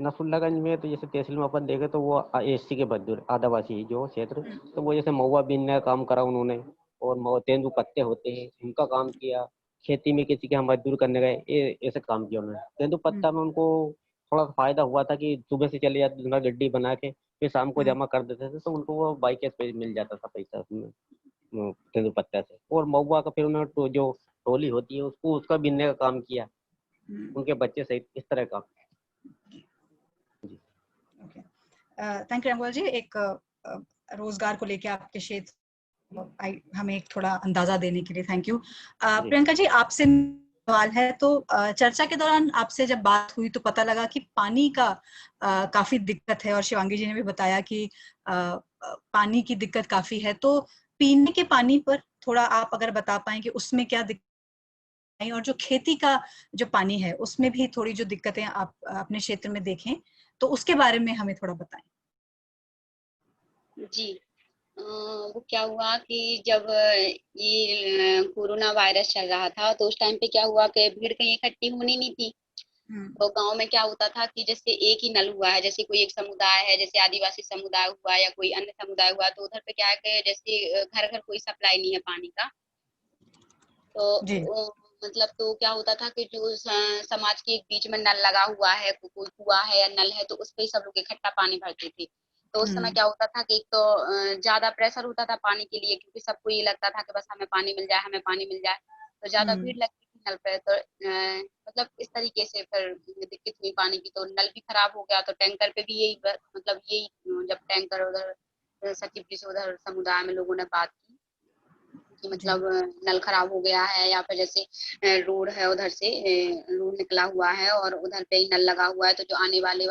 नसरुल्लागंज में तो जैसे तहसील में अपन देखे तो वो एससी के मजदूर आदिवासी जो क्षेत्र, तो वो जैसे महुआ बीनने का काम करा उन्होंने, और तेंदुपत्ते होते हैं उनका काम किया, खेती में किसी के यहाँ मजदूर करने गए, ये ऐसे काम किया उन्होंने। तेंदुपत्ता में उनको थोड़ा फायदा हुआ था कि सुबह से चले जाते, उनका गड्डी बना के फिर शाम को जमा कर देते थे, तो उनको वो बाई कैश पे मिल जाता था पैसा उसमें तेंदुपत्ता से। और महुआ का फिर उन्होंने जो टोली होती है उसको उसका बीनने का काम किया, उनके बच्चे सहित, इस तरह का। थैंक यू रामगोपाल जी। एक रोजगार को लेके आपके क्षेत्र हमें एक थोड़ा अंदाजा देने के लिए थैंक यू। प्रियंका जी, आपसे सवाल है। तो चर्चा के दौरान आपसे जब बात हुई तो पता लगा कि पानी का काफी दिक्कत है, और शिवांगी जी ने भी बताया कि पानी की दिक्कत काफी है। तो पीने के पानी पर थोड़ा आप अगर बता पाएं कि उसमें क्या दिक्कत है, और जो खेती का जो पानी है उसमें भी थोड़ी जो दिक्कतें आप अपने क्षेत्र में देखें तो उसके बारे में हमें थोड़ा बताएं। जी, वो क्या हुआ कि जब ये कोरोना वायरस चल रहा था तो उस टाइम पे क्या हुआ कि भीड़ कहीं इकट्ठी होनी नहीं थी। तो गांव में क्या होता था कि जैसे एक ही नल हुआ है, जैसे कोई एक समुदाय है, जैसे आदिवासी समुदाय हुआ या कोई अन्य समुदाय हुआ, तो उधर पे क्या है कि जैसे घर घर कोई सप्लाई नहीं है पानी का। तो मतलब तो क्या होता था कि जो समाज के बीच में नल लगा हुआ है, कोई कुआं है या नल है, तो उस पे ही सब लोग इकट्ठा पानी भरते थे। तो उस समय क्या होता था कि एक तो ज्यादा प्रेशर होता था पानी के लिए, क्योंकि सबको ये लगता था कि बस हमें पानी मिल जाए, हमें पानी मिल जाए। तो ज्यादा भीड़ लगती थी नल पे। तो मतलब इस तरीके से फिर दिक्कत हुई पानी की। तो नल भी खराब हो गया, तो टैंकर पे भी यही मतलब यही जब टैंकर उधर सचिव जी से उधर समुदाय में लोगों ने बात की कि मतलब नल खराब हो गया है, या फिर जैसे रोड है उधर से रोड निकला हुआ है और उधर पे ही नल लगा हुआ है, तो जो आने वाले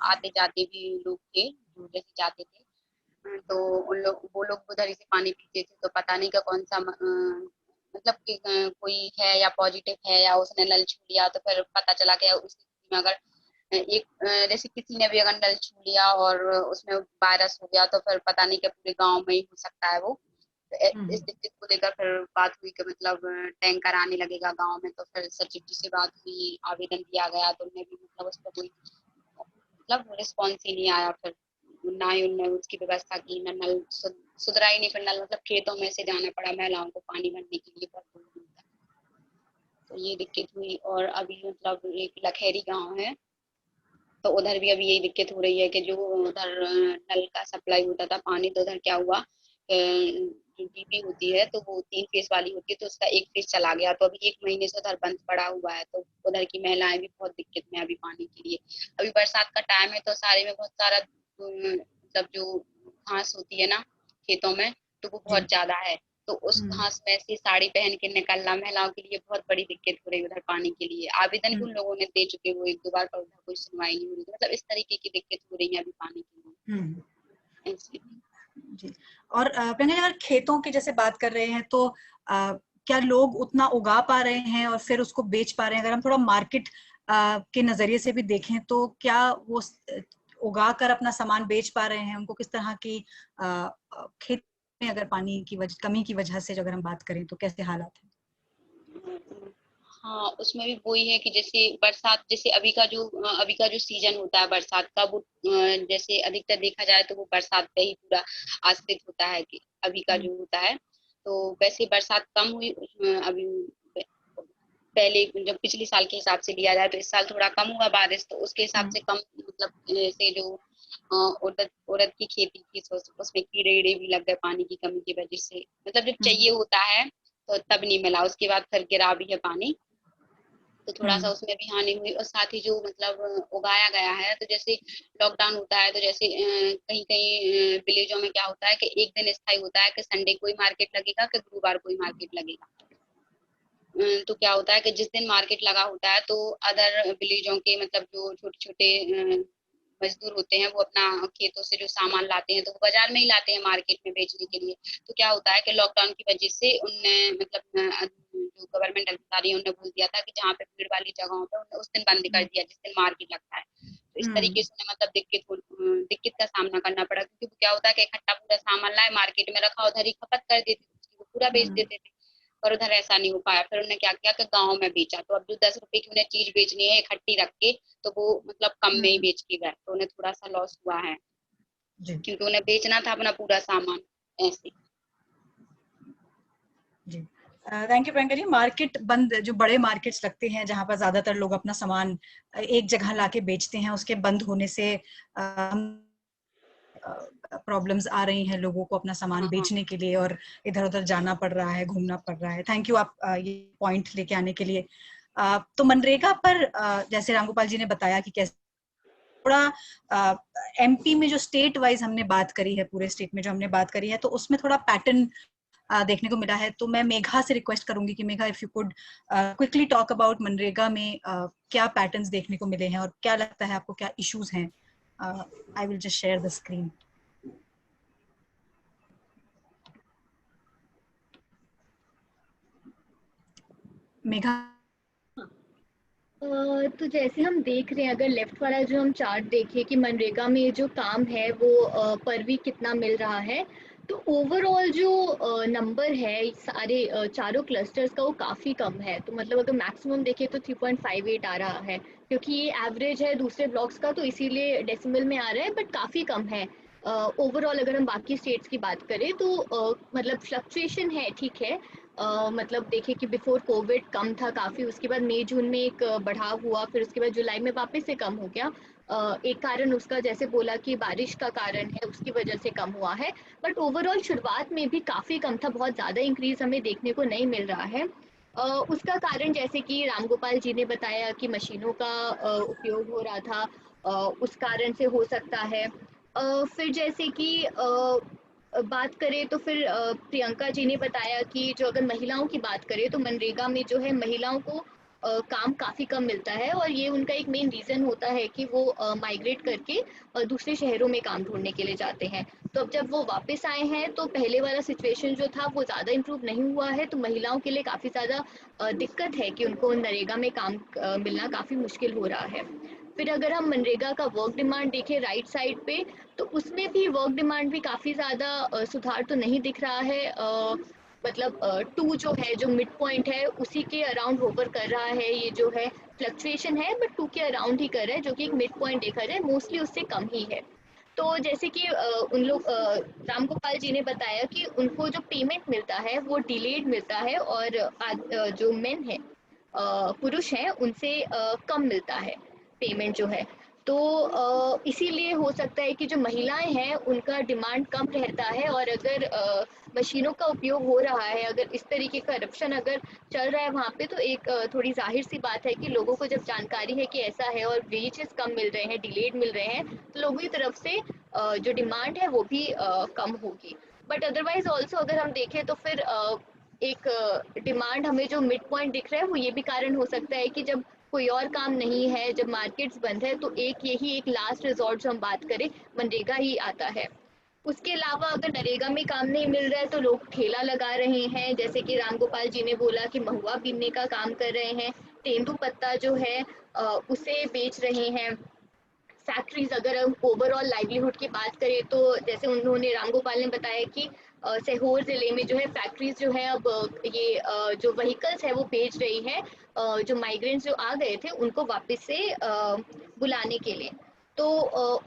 आते जाते भी लोग थे जो जैसे जाते थे, तो वो लोग उधर से पानी पीते थे। तो पता नहीं का कौन सा मतलब कि कोई है या पॉजिटिव है या उसने नल छू लिया, तो फिर पता चला कि उस स्थिति में अगर एक जैसे किसी ने भी अगर नल छू लिया और उसमें वायरस हो गया, तो फिर पता नहीं कि पूरे गांव में ही हो सकता है वो। इस दिक्कत को लेकर फिर बात हुई कि मतलब टैंकर आने लगेगा गांव में। तो फिर सचिव जी से बात हुई, आवेदन दिया गया, तो उन्हें भी मतलब उस पर कोई मतलब रिस्पॉन्स ही नहीं आया। फिर ना ही उन्होंने उसकी व्यवस्था की, ना नल सुधरा ही नहीं। फिर नल मतलब खेतों में से जाना पड़ा महिलाओं को पानी भरने के लिए बहुत दूर तक। तो ये दिक्कत हुई। और अभी मतलब एक लखेरी गाँव है, तो उधर भी अभी यही दिक्कत हो रही है कि जो उधर नल का सप्लाई होता था पानी, तो उधर क्या हुआ जो डीपी होती है तो वो 3 फेज वाली होती है, तो उसका 1 फेज चला गया। तो अभी 1 महीने से उधर बंद पड़ा हुआ है। तो उधर की महिलाएं भी बहुत दिक्कत में अभी पानी के लिए। अभी बरसात का टाइम है, तो सारे में बहुत सारा मतलब जो घास होती है ना खेतों में, तो वो बहुत ज्यादा है। तो उस घास में से साड़ी पहन के निकलना महिलाओं के लिए बहुत बड़ी दिक्कत हो रही है उधर पानी के लिए। आवेदन भी उन लोगों ने दे चुके, वो 1-2 बार, पर उधर कोई सुनवाई नहीं हो रही। मतलब इस तरीके की दिक्कत हो रही है अभी पानी के लिए। जी। और प्रियंका, अगर खेतों की जैसे बात कर रहे हैं तो क्या लोग उतना उगा पा रहे हैं और फिर उसको बेच पा रहे हैं? अगर हम थोड़ा मार्केट के नजरिए से भी देखें तो क्या वो उगा कर अपना सामान बेच पा रहे हैं? उनको किस तरह की खेत में अगर पानी की कमी की वजह से अगर हम बात करें तो कैसे हालात हैं? हाँ, उसमें भी वही है कि जैसे बरसात, जैसे अभी का जो सीजन होता है बरसात का, वो जैसे अधिकतर देखा जाए तो वो बरसात पे ही पूरा आश्रित होता है कि अभी का जो होता है। तो वैसे बरसात कम हुई अभी पहले, जब पिछले साल के हिसाब से लिया जाए तो इस साल थोड़ा कम हुआ बारिश, तो उसके हिसाब से कम मतलब जैसे जो उड़द की खेती की उसमें कीड़े भी लग गए पानी की कमी की वजह से। मतलब जब चाहिए होता है तो तब नहीं मिला, उसके बाद फिर गिरा भी है पानी, तो थोड़ा सा उसमें भी हानि हुई। और साथ ही जो मतलब उगाया गया है, तो जैसे लॉकडाउन होता है तो जैसे कहीं कहीं विलेजों में क्या होता है कि एक दिन स्थायी होता है कि संडे को ही मार्केट लगेगा कि गुरुवार को ही मार्केट लगेगा। तो क्या होता है कि जिस दिन मार्केट लगा होता है तो अदर विलेजों के मतलब जो छोटे छोटे मजदूर होते हैं वो अपना खेतों से जो सामान लाते हैं तो वो बाजार में ही लाते हैं मार्केट में बेचने के लिए। तो क्या होता है कि लॉकडाउन की वजह से उनने मतलब जो गवर्नमेंट अधिकारी उन्होंने बोल दिया था कि जहाँ पे भीड़ वाली जगहों पे उन्होंने उस दिन बंद कर दिया जिस दिन मार्केट लगता है। तो इस तरीके से उन्हें मतलब दिक्कत का सामना करना पड़ा, क्योंकि क्या होता है कि इकट्ठा पूरा सामान लाए मार्केट में रखा, उधर ही खपत कर देते थे, पूरा बेच देते थे। पर उधर ऐसा नहीं हो पाया। फिर उन्होंने क्या किया कि गाँव में बेचा। तो अब जो 10 रुपए की उन्हें चीज बेचनी है इकट्ठी रख के, तो वो मतलब कम में ही बेच के गए, तो उन्हें थोड़ा सा लॉस हुआ है क्योंकि उन्हें बेचना था अपना पूरा सामान ऐसे। जी। Thank you Priyanka ji. Market बंद, जो बड़े मार्केट्स लगते हैं जहां पर ज्यादातर लोग अपना सामान एक जगह लाके बेचते हैं, उसके बंद होने से प्रॉब्लम्स आ रही हैं लोगों को अपना सामान बेचने के लिए, और इधर उधर जाना पड़ रहा है, घूमना पड़ रहा है। थैंक यू आप ये पॉइंट लेके आने के लिए। तो मनरेगा पर जैसे रामगोपाल जी ने बताया कि कैसे थोड़ा एमपी में जो स्टेट वाइज हमने बात करी है, पूरे स्टेट में जो हमने बात करी है, तो उसमें थोड़ा पैटर्न देखने को मिला है। तो मैं मेघा से रिक्वेस्ट करूंगी कि Megha, if you could quickly talk about MNREGA में क्या पैटर्न्स देखने को मिले हैं और क्या लगता है आपको क्या इश्यूज हैं। I will just share the screen. Megha. तो जैसे हम देख रहे हैं, अगर लेफ्ट वाला जो हम चार्ट देखें कि मनरेगा में जो काम है वो पर वीक कितना मिल रहा है, तो ओवरऑल जो नंबर है सारे चारों क्लस्टर्स का वो काफ़ी कम है। तो मतलब अगर मैक्सिमम देखें तो 3.58 आ रहा है, क्योंकि ये एवरेज है दूसरे ब्लॉक्स का, तो इसीलिए डेसिमल में आ रहा है, बट काफ़ी कम है ओवरऑल। अगर हम बाकी स्टेट्स की बात करें तो मतलब फ्लक्चुएशन है, ठीक है। मतलब देखें कि बिफोर कोविड कम था काफ़ी, उसके बाद मई जून में एक बढ़ाव हुआ, फिर उसके बाद जुलाई में वापस से कम हो गया। एक कारण उसका जैसे बोला कि बारिश का कारण है, उसकी वजह से कम हुआ है, बट ओवरऑल शुरुआत में भी काफ़ी कम था, बहुत ज़्यादा इंक्रीज हमें देखने को नहीं मिल रहा है। उसका कारण जैसे कि रामगोपाल जी ने बताया कि मशीनों का उपयोग हो रहा था, उस कारण से हो सकता है। फिर जैसे कि बात करें तो फिर प्रियंका जी ने बताया कि जो अगर महिलाओं की बात करें तो मनरेगा में जो है महिलाओं को काम काफ़ी कम मिलता है, और ये उनका एक मेन रीज़न होता है कि वो माइग्रेट करके दूसरे शहरों में काम ढूंढने के लिए जाते हैं। तो अब जब वो वापस आए हैं तो पहले वाला सिचुएशन जो था वो ज़्यादा इम्प्रूव नहीं हुआ है, तो महिलाओं के लिए काफ़ी ज़्यादा दिक्कत है कि उनको नरेगा में काम मिलना काफ़ी मुश्किल हो रहा है। फिर अगर हम मनरेगा का वर्क डिमांड देखें राइट साइड पे, तो उसमें भी वर्क डिमांड भी काफ़ी ज़्यादा सुधार तो नहीं दिख रहा है। मतलब 2 जो है, जो मिड पॉइंट है, उसी के अराउंड होवर कर रहा है, ये जो है फ्लक्चुएशन है, बट 2 के अराउंड ही कर रहा है, जो कि एक मिड पॉइंट देखा जाए मोस्टली उससे कम ही है। तो जैसे कि उन लोग रामगोपाल जी ने बताया कि उनको जो पेमेंट मिलता है वो डिलेड मिलता है, और जो मेन है पुरुष हैं उनसे कम मिलता है पेमेंट जो है। तो इसीलिए हो सकता है कि जो महिलाएं हैं उनका डिमांड कम रहता है, और अगर मशीनों का उपयोग हो रहा है, अगर इस तरीके का करप्शन अगर चल रहा है वहाँ पे, तो एक थोड़ी जाहिर सी बात है कि लोगों को जब जानकारी है कि ऐसा है और वेजेस कम मिल रहे हैं, डिलेड मिल रहे हैं, तो लोगों की तरफ से जो डिमांड है वो भी कम होगी। बट अदरवाइज ऑल्सो अगर हम देखें तो फिर एक डिमांड हमें जो मिड पॉइंट दिख रहा है वो ये भी कारण हो सकता है कि जब कोई और काम नहीं है, जब मार्केट्स बंद है, तो एक यही एक लास्ट रिजॉर्ट जो हम बात करें मनरेगा ही आता है। उसके अलावा अगर नरेगा में काम नहीं मिल रहा है तो लोग ठेला लगा रहे हैं, जैसे कि रामगोपाल जी ने बोला कि महुआ बीनने का काम कर रहे हैं, तेंदू पत्ता जो है उसे बेच रहे हैं। फैक्ट्रीज, अगर हम ओवरऑल लाइवलीहुड की बात करें तो जैसे उन्होंने रामगोपाल ने बताया कि सीहोर जिले में जो है फैक्ट्रीज जो है अब ये जो व्हीकल्स है वो भेज रही है, जो माइग्रेंट्स जो आ गए थे उनको वापस से बुलाने के लिए। तो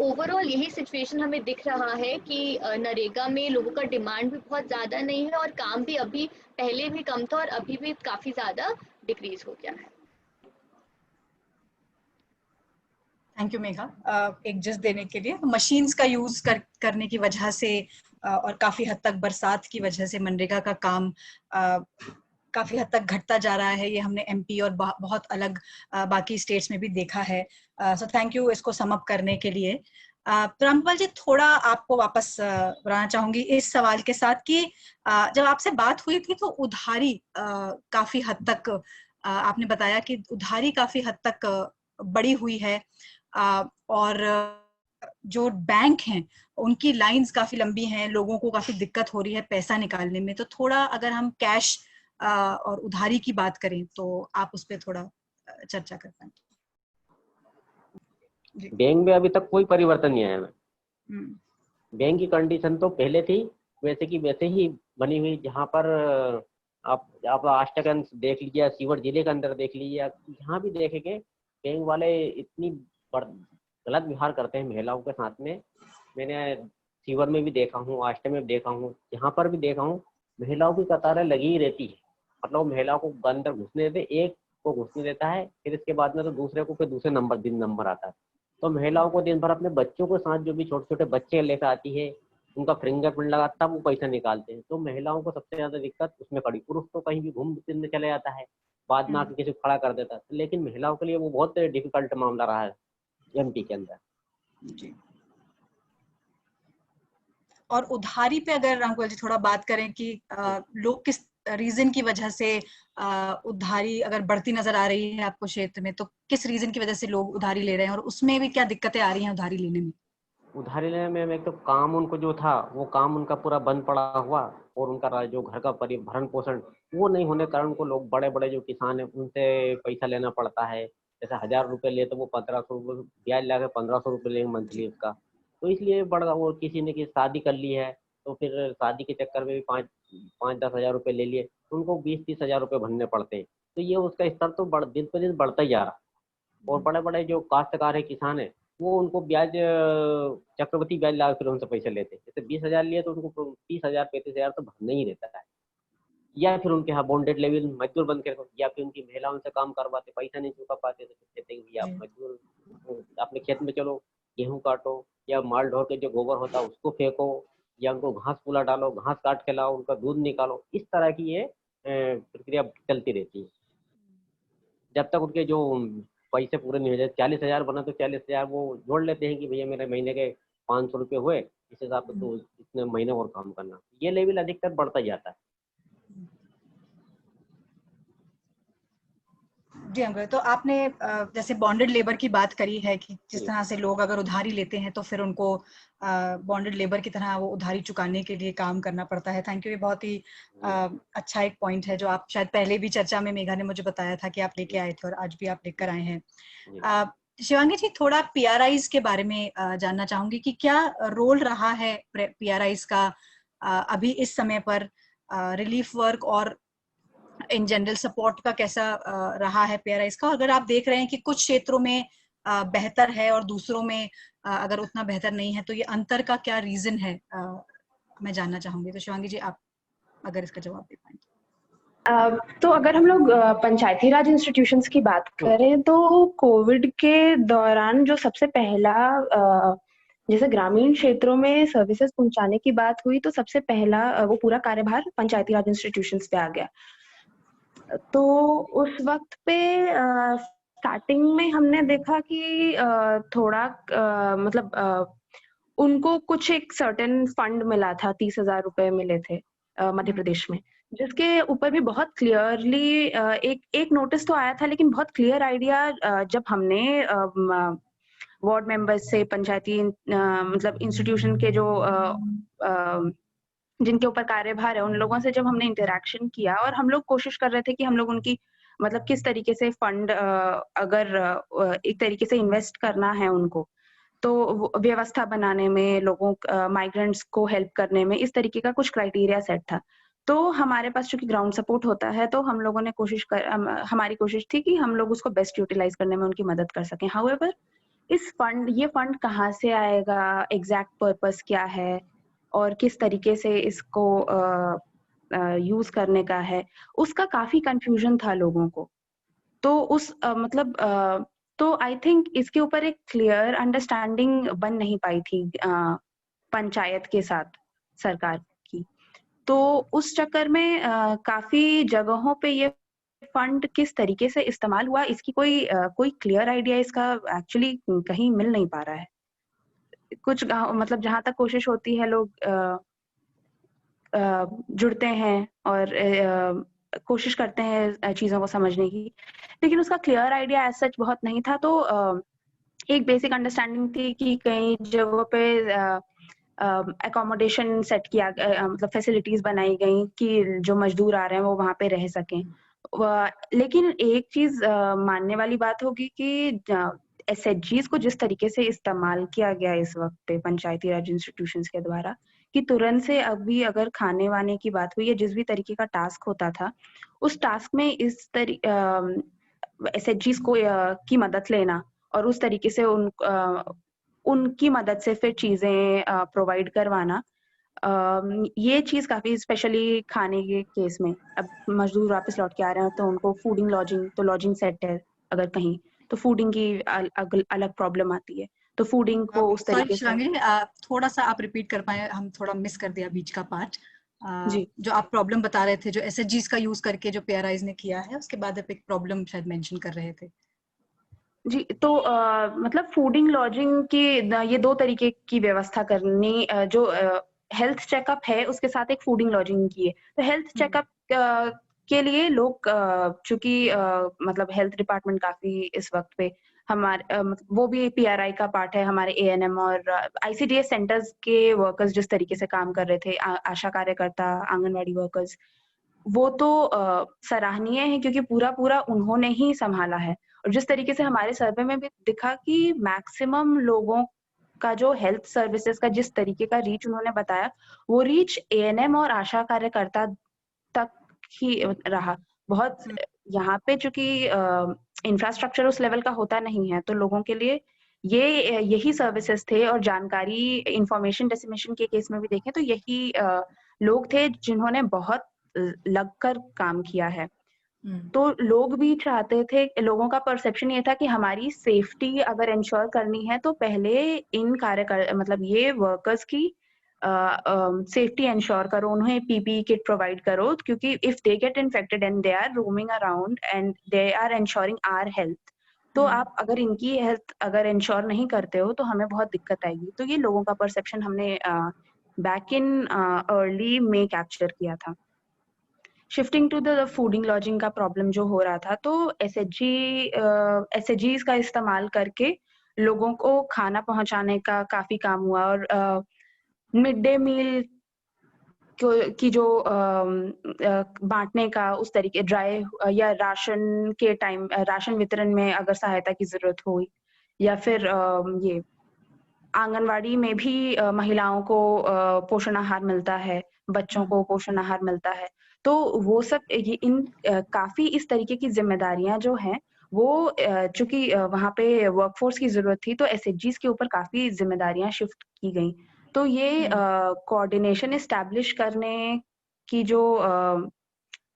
ओवरऑल यही सिचुएशन हमें दिख रहा है कि नरेगा में लोगों का डिमांड भी बहुत ज़्यादा नहीं है, और काम भी अभी पहले भी कम था और अभी भी काफ़ी ज़्यादा डिक्रीज हो गया है। थैंक यू मेघा एक जस्ट देने के लिए। मशीन्स का यूज करने की वजह से और काफी हद तक बरसात की वजह से मनरेगा का काम काफी हद तक घटता जा रहा है। ये हमने एमपी और बहुत अलग बाकी स्टेट्स में भी देखा है। सो थैंक यू इसको सम अप करने के लिए। रामगोपाल जी, थोड़ा आपको वापस बुलाना चाहूंगी इस सवाल के साथ कि जब आपसे बात हुई थी तो उधारी काफी हद तक आपने बताया कि उधारी काफी हद तक बढ़ी हुई है, और जो बैंक हैं उनकी लाइंस काफी लंबी हैं, लोगों को काफी दिक्कत हो रही है पैसा निकालने में। तो थोड़ा अगर हम कैश और उधारी की बात करें तो आप उस पर थोड़ा चर्चा कर पाए। बैंक में अभी तक कोई परिवर्तन नहीं आया है। बैंक की कंडीशन तो पहले थी वैसे की वैसे ही बनी हुई, जहाँ पर आप आज तक देख लीजिए, सीवर जिले के अंदर देख लीजिए, यहाँ भी देखेंगे बैंक वाले इतनी गलत व्यवहार करते हैं महिलाओं के साथ में। मैंने सीवर में भी देखा हूँ, आष्टे में भी देखा हूँ, जहाँ पर भी देखा हूँ महिलाओं की कतारें लगी ही रहती है। मतलब वो महिलाओं को अंदर घुसने देते, एक को घुसने देता है, फिर इसके बाद में तो दूसरे को, फिर दूसरे नंबर आता है। तो महिलाओं को दिन भर अपने बच्चों के साथ, जो भी छोटे छोटे बच्चे लेकर आती है, उनका फिंगरप्रिंट लगा तब वो पैसा निकालते हैं। तो महिलाओं को सबसे ज्यादा दिक्कत उसमें पड़ी। पुरुष तो कहीं भी घूम फिरने चले जाता है, बाद में आके किसी को खड़ा कर देता है, लेकिन महिलाओं के लिए वो बहुत डिफिकल्ट मामला रहा है एमपी के अंदर। जी। और उधारी पे अगर अंकुल जी थोड़ा बात करें कि लोग किस रीजन की वजह से उधारी अगर बढ़ती नजर आ रही है आपको क्षेत्र में, तो किस रीजन की वजह से लोग उधारी ले रहे हैं और उसमें भी क्या दिक्कतें आ रही हैं उधारी लेने में? उधारी लेने में एक तो काम उनको जो था वो काम उनका पूरा बंद पड़ा हुआ, और उनका जो घर का भरण पोषण वो नहीं होने के कारण उनको लोग बड़े बड़े जो किसान है उनसे पैसा लेना पड़ता है। जैसे 1000 रुपये ले तो वो 1500 रुपये ब्याज लगा के 1500 रुपये लेंगे मंथली उसका। तो इसलिए बड़ा वो किसी ने शादी कर ली है, तो फिर शादी के चक्कर में भी 5-10 हजार रुपये ले लिए, तो उनको 20-30 हजार रुपये भरने पड़ते हैं। तो ये उसका स्तर तो दिन पर दिन बढ़ता ही जा रहा। और बड़े बड़े जो काश्तकार है, किसान है, वो उनको ब्याज चक्रवृद्धि ब्याज लगा फिर उनसे पैसे लेते हैं। जैसे 20,000 लिए तो उनको 30,000 35,000 तो भरना ही रहता है। या फिर उनके यहाँ बॉन्डेड लेवल मजदूर बन के, या फिर उनकी महिलाओं से काम करवाते, पैसा नहीं चुका पाते तो कहते हैं भैया आप मजदूर अपने खेत में चलो, गेहूँ काटो, या माल ढोर के जो गोबर होता है उसको फेंको, या उनको घास फूला डालो, घास काट के लाओ, उनका दूध निकालो। इस तरह की ये प्रक्रिया चलती रहती है जब तक उनके जो पैसे पूरे नहीं हो जाए। 40,000 बना तो 40,000 वो जोड़ लेते हैं कि भैया मेरे महीने के 500 रुपये हुए, इस हिसाब से तो इतने महीने और काम करना। ये लेवल अधिकतर बढ़ता जाता है। जी अंकुल, तो आपने जैसे बॉन्डेड लेबर की बात करी है कि जिस तरह से लोग अगर उधारी लेते हैं तो फिर उनको बॉन्डेड लेबर की तरह वो उधारी चुकाने के लिए काम करना पड़ता है। थैंक यू, ये बहुत ही अच्छा एक पॉइंट है जो आप शायद पहले भी चर्चा में मेघा ने मुझे बताया था कि आप लेके आए थे और आज भी आप लेकर आए हैं। शिवांगी जी, थोड़ा पीआरआईज के बारे में जानना चाहूंगी कि क्या रोल रहा है पीआरआईज का अभी इस समय पर रिलीफ वर्क और इन जनरल सपोर्ट का कैसा रहा है पीआरआईज का? अगर आप देख रहे हैं कि कुछ क्षेत्रों में बेहतर है और दूसरों में अगर उतना बेहतर नहीं है, तो ये अंतर का क्या रीजन है, मैं जानना चाहूंगी। तो शिवांगी जी, आप अगर इसका जवाब दे पाएं। तो अगर हम लोग पंचायती राज इंस्टीट्यूशंस की बात करें तो कोविड के दौरान जो सबसे पहला जैसे ग्रामीण क्षेत्रों में सर्विसेज पहुंचाने की बात हुई, तो सबसे पहला वो पूरा कार्यभार पंचायती राज इंस्टीट्यूशंस पे आ गया। तो उस वक्त पे स्टार्टिंग में हमने देखा कि थोड़ा मतलब उनको कुछ एक सर्टेन फंड मिला था, 30,000 रुपए मिले थे मध्य प्रदेश में, जिसके ऊपर भी बहुत क्लियरली एक नोटिस तो आया था, लेकिन बहुत क्लियर आइडिया जब हमने वार्ड मेंबर्स से, पंचायती मतलब इंस्टीट्यूशन के जो जिनके ऊपर कार्यभार है, उन लोगों से जब हमने इंटरेक्शन किया और हम लोग कोशिश कर रहे थे कि हम लोग उनकी मतलब किस तरीके से फंड अगर एक तरीके से इन्वेस्ट करना है उनको, तो व्यवस्था बनाने में, लोगों माइग्रेंट्स को हेल्प करने में, इस तरीके का कुछ क्राइटेरिया सेट था। तो हमारे पास चूंकि ग्राउंड सपोर्ट होता है, तो हम लोगों ने हमारी कोशिश थी कि हम लोग उसको बेस्ट यूटिलाइज करने में उनकी मदद कर सकें। हाउएवर ये फंड कहाँ से आएगा, एग्जैक्ट पर्पस क्या है और किस तरीके से इसको यूज करने का है, उसका काफी कंफ्यूजन था लोगों को। तो उस तो आई थिंक इसके ऊपर एक क्लियर अंडरस्टैंडिंग बन नहीं पाई थी पंचायत के साथ सरकार की। तो उस चक्कर में काफी जगहों पे ये फंड किस तरीके से इस्तेमाल हुआ, इसकी कोई क्लियर आइडिया इसका एक्चुअली कहीं मिल नहीं पा रहा है। कुछ मतलब जहां तक कोशिश होती है, लोग जुड़ते हैं और कोशिश करते हैं चीजों को समझने की, लेकिन उसका क्लियर आइडिया एज सच बहुत नहीं था। तो एक बेसिक अंडरस्टैंडिंग थी कि कई जगहों पे एकोमोडेशन सेट किया, मतलब फैसिलिटीज बनाई गई कि जो मजदूर आ रहे हैं वो वहां पे रह सकें। लेकिन एक चीज मानने वाली बात होगी कि एसएचजीज को जिस तरीके से इस्तेमाल किया गया इस वक्त पे पंचायती राज इंस्टीट्यूशंस के द्वारा, कि तुरंत से अभी अगर खाने वाने की बात हुई या जिस भी तरीके का टास्क होता था, उस टास्क में इस एसएचजीज को की मदद लेना और उस तरीके से उनकी मदद से फिर चीजें प्रोवाइड करवाना, ये चीज काफी स्पेशली खाने के केस में, अब मजदूर वापस लौट के आ रहे हैं तो उनको फूडिंग लॉजिंग, तो लॉजिंग सेट है अगर कहीं, तो फूडिंग की अलग प्रॉब्लम आती है, तो फूडिंग को उस सॉरी तरीके से। शिवांगी, थोड़ा सा आप रिपीट कर पाए, हम थोड़ा मिस कर दिया बीच का पार्ट। जी जो आप प्रॉब्लम बता रहे थे, जो एसएचजीज का यूज करके जो पीआरआईज ने किया है, उसके बाद आप एक प्रॉब्लम शायद मेंशन कर रहे थे। जी, तो मतलब फूडिंग लॉजिंग की ये 2 तरीके की व्यवस्था करनी, जो हेल्थ चेकअप है उसके साथ एक फूडिंग लॉजिंग की है। तो हेल्थ चेकअप के लिए लोग चूँकि मतलब हेल्थ डिपार्टमेंट काफ़ी इस वक़्त पे वो भी पीआरआई का पार्ट है, हमारे एएनएम और आईसीडीएस सेंटर्स के वर्कर्स जिस तरीके से काम कर रहे थे, आशा कार्यकर्ता, आंगनवाड़ी वर्कर्स, वो तो सराहनीय है क्योंकि पूरा-पूरा उन्होंने ही सँभाला है। और जिस तरीके से हमारे सर्वे में भी दिखा कि मैक्सिमम लोगों का जो हेल्थ सर्विसेज़ का जिस तरीके का रीच उन्होंने बताया, वो रीच एएनएम और आशा कार्यकर्ता तक ही रहा। बहुत यहाँ पे चूँकि इंफ्रास्ट्रक्चर उस लेवल का होता नहीं है, तो लोगों के लिए यही सर्विसेज़ थे और जानकारी इन्फॉर्मेशन डिसिमिनेशन के केस में भी देखें तो यही लोग थे जिन्होंने बहुत लगकर काम किया है। तो लोग भी चाहते थे, लोगों का परसेप्शन ये था कि हमारी सेफ्टी अगर इंश्योर करनी है तो पहले इन मतलब ये वर्कर्स की सेफ्टी इंश्योर करो, उन्हें पीपीई किट प्रोवाइड करो, क्योंकि if they get infected and they are roaming around and they are ensuring our health, तो आप अगर इनकी हेल्थ अगर इंश्योर नहीं करते हो तो हमें बहुत दिक्कत आएगी। तो ये लोगों का परसेप्शन हमने बैक इन अर्ली में कैप्चर किया था। Shifting to the fooding lodging का प्रॉब्लम जो हो रहा था, तो एसएचजीज का इस्तेमाल करके लोगों को खाना पहुंचाने का काफी काम हुआ और मिड डे मील की जो बांटने का उस तरीके ड्राई या राशन के टाइम राशन वितरण में अगर सहायता की जरूरत हुई, या फिर ये आंगनवाड़ी में भी महिलाओं को पोषण आहार मिलता है, बच्चों को पोषण आहार मिलता है। तो वो सब काफ़ी इस तरीके की ज़िम्मेदारियाँ जो हैं, वो चूँकि वहाँ पे वर्कफ़ोर्स की ज़रूरत थी, तो एसएचजीज़ के ऊपर काफ़ी ज़िम्मेदारियाँ शिफ्ट की गईं। तो ये कोऑर्डिनेशन एस्टैब्लिश करने की जो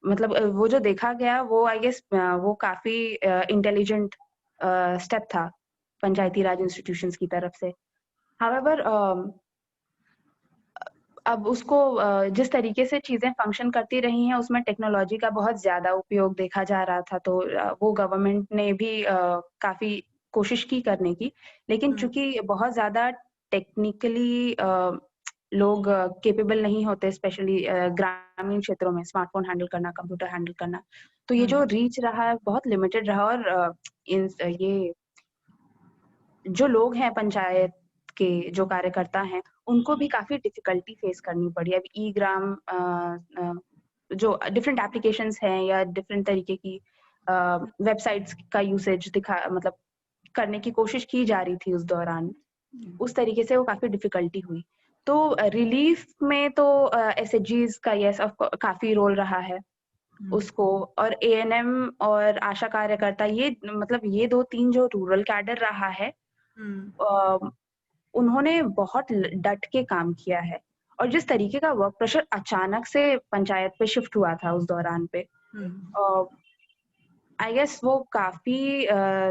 मतलब वो जो देखा गया, वो आई गेस वो काफ़ी इंटेलिजेंट स्टेप था पंचायती राज इंस्टीट्यूशंस की तरफ से। हाउएवर अब उसको जिस तरीके से चीज़ें फंक्शन करती रही हैं, उसमें टेक्नोलॉजी का बहुत ज़्यादा उपयोग देखा जा रहा था, तो वो गवर्नमेंट ने भी काफ़ी कोशिश की करने की, लेकिन चूँकि बहुत ज़्यादा टेक्निकली लोग केपेबल नहीं होते, स्पेशली ग्रामीण क्षेत्रों में स्मार्टफ़ोन हैंडल करना, कंप्यूटर हैंडल करना, तो ये जो रीच रहा है बहुत लिमिटेड रहा और ये जो लोग हैं पंचायत के जो कार्यकर्ता हैं, उनको भी काफ़ी डिफ़िकल्टी फ़ेस करनी पड़ी। अब ई-ग्राम जो डिफरेंट एप्लीकेशंस हैं या डिफरेंट तरीके की वेबसाइट्स का यूसेज मतलब करने की कोशिश की जा रही थी उस दौरान। उस तरीके से वो काफ़ी डिफ़िकल्टी हुई। तो रिलीफ़ में तो एसएचजीज़ का येस काफ़ी रोल रहा है उसको, और एएनएम और आशा कार्यकर्ता ये मतलब ये 2-3 जो रूरल कैडर रहा है, उन्होंने बहुत डट के काम किया है। और जिस तरीके का वर्क प्रेशर अचानक से पंचायत पे शिफ्ट हुआ था उस दौरान पे, आई गेस वो काफ़ी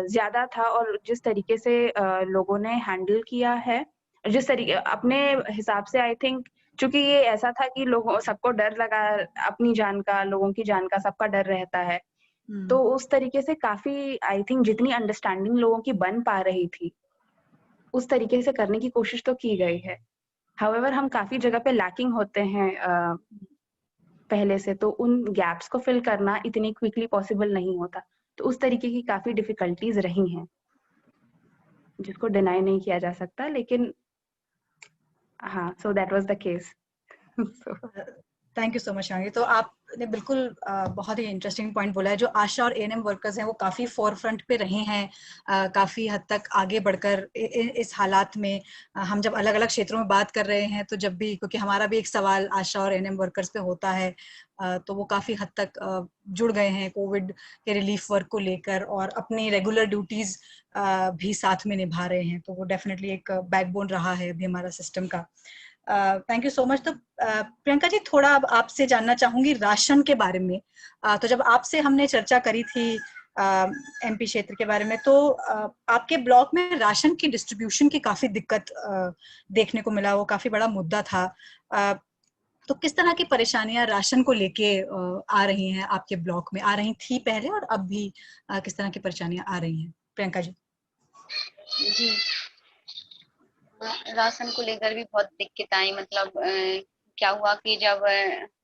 ज़्यादा था, और जिस तरीके से लोगों ने हैंडल किया है, जिस तरीके अपने हिसाब से आई थिंक, चूँकि ये ऐसा था कि लोगों सबको डर लगा, अपनी जान का, लोगों की जान का सबका डर रहता है। तो उस तरीके से काफ़ी आई थिंक जितनी अंडरस्टैंडिंग लोगों की बन पा रही थी, उस तरीके से करने की कोशिश तो की गई है। हाउएवर हम काफ़ी जगह पे लैकिंग होते हैं पहले से, तो उन गैप्स को फिल करना इतनी क्विकली पॉसिबल नहीं होता। तो उस तरीके की काफ़ी डिफ़िकल्टीज़ रही हैं, जिसको डिनाई नहीं किया जा सकता, लेकिन हाँ, so that was the case. Thank you so much Shivangi. तो आपने बिल्कुल बहुत ही इंटरेस्टिंग पॉइंट बोला है। जो आशा और एएनएम वर्कर्स हैं वो काफ़ी फोर फ्रंट पे रहे हैं, काफ़ी हद तक आगे बढ़कर इस हालात में। हम जब अलग अलग क्षेत्रों में बात कर रहे हैं, तो जब भी, क्योंकि हमारा भी एक सवाल आशा और एएनएम वर्कर्स पे होता है, तो वो काफ़ी हद तक जुड़ गए हैं कोविड के रिलीफ वर्क को लेकर, और अपनी रेगुलर ड्यूटीज़ भी साथ में निभा रहे हैं। तो वो डेफिनेटली एक बैकबोन रहा है अभी हमारा सिस्टम का। Thank you so much. तो प्रियंका जी, थोड़ा अब आपसे जानना चाहूंगी राशन के बारे में। तो जब आपसे हमने चर्चा करी थी एमपी क्षेत्र के बारे में, तो आपके ब्लॉक में राशन की डिस्ट्रीब्यूशन की काफी दिक्कत देखने को मिला, वो काफी बड़ा मुद्दा था। तो किस तरह की परेशानियां राशन को लेके आ रही हैं आपके ब्लॉक में, आ रही थी पहले और अब भी किस तरह की परेशानियां आ रही हैं, प्रियंका जी? जी, राशन को लेकर भी बहुत दिक्कत आई। मतलब क्या हुआ कि जब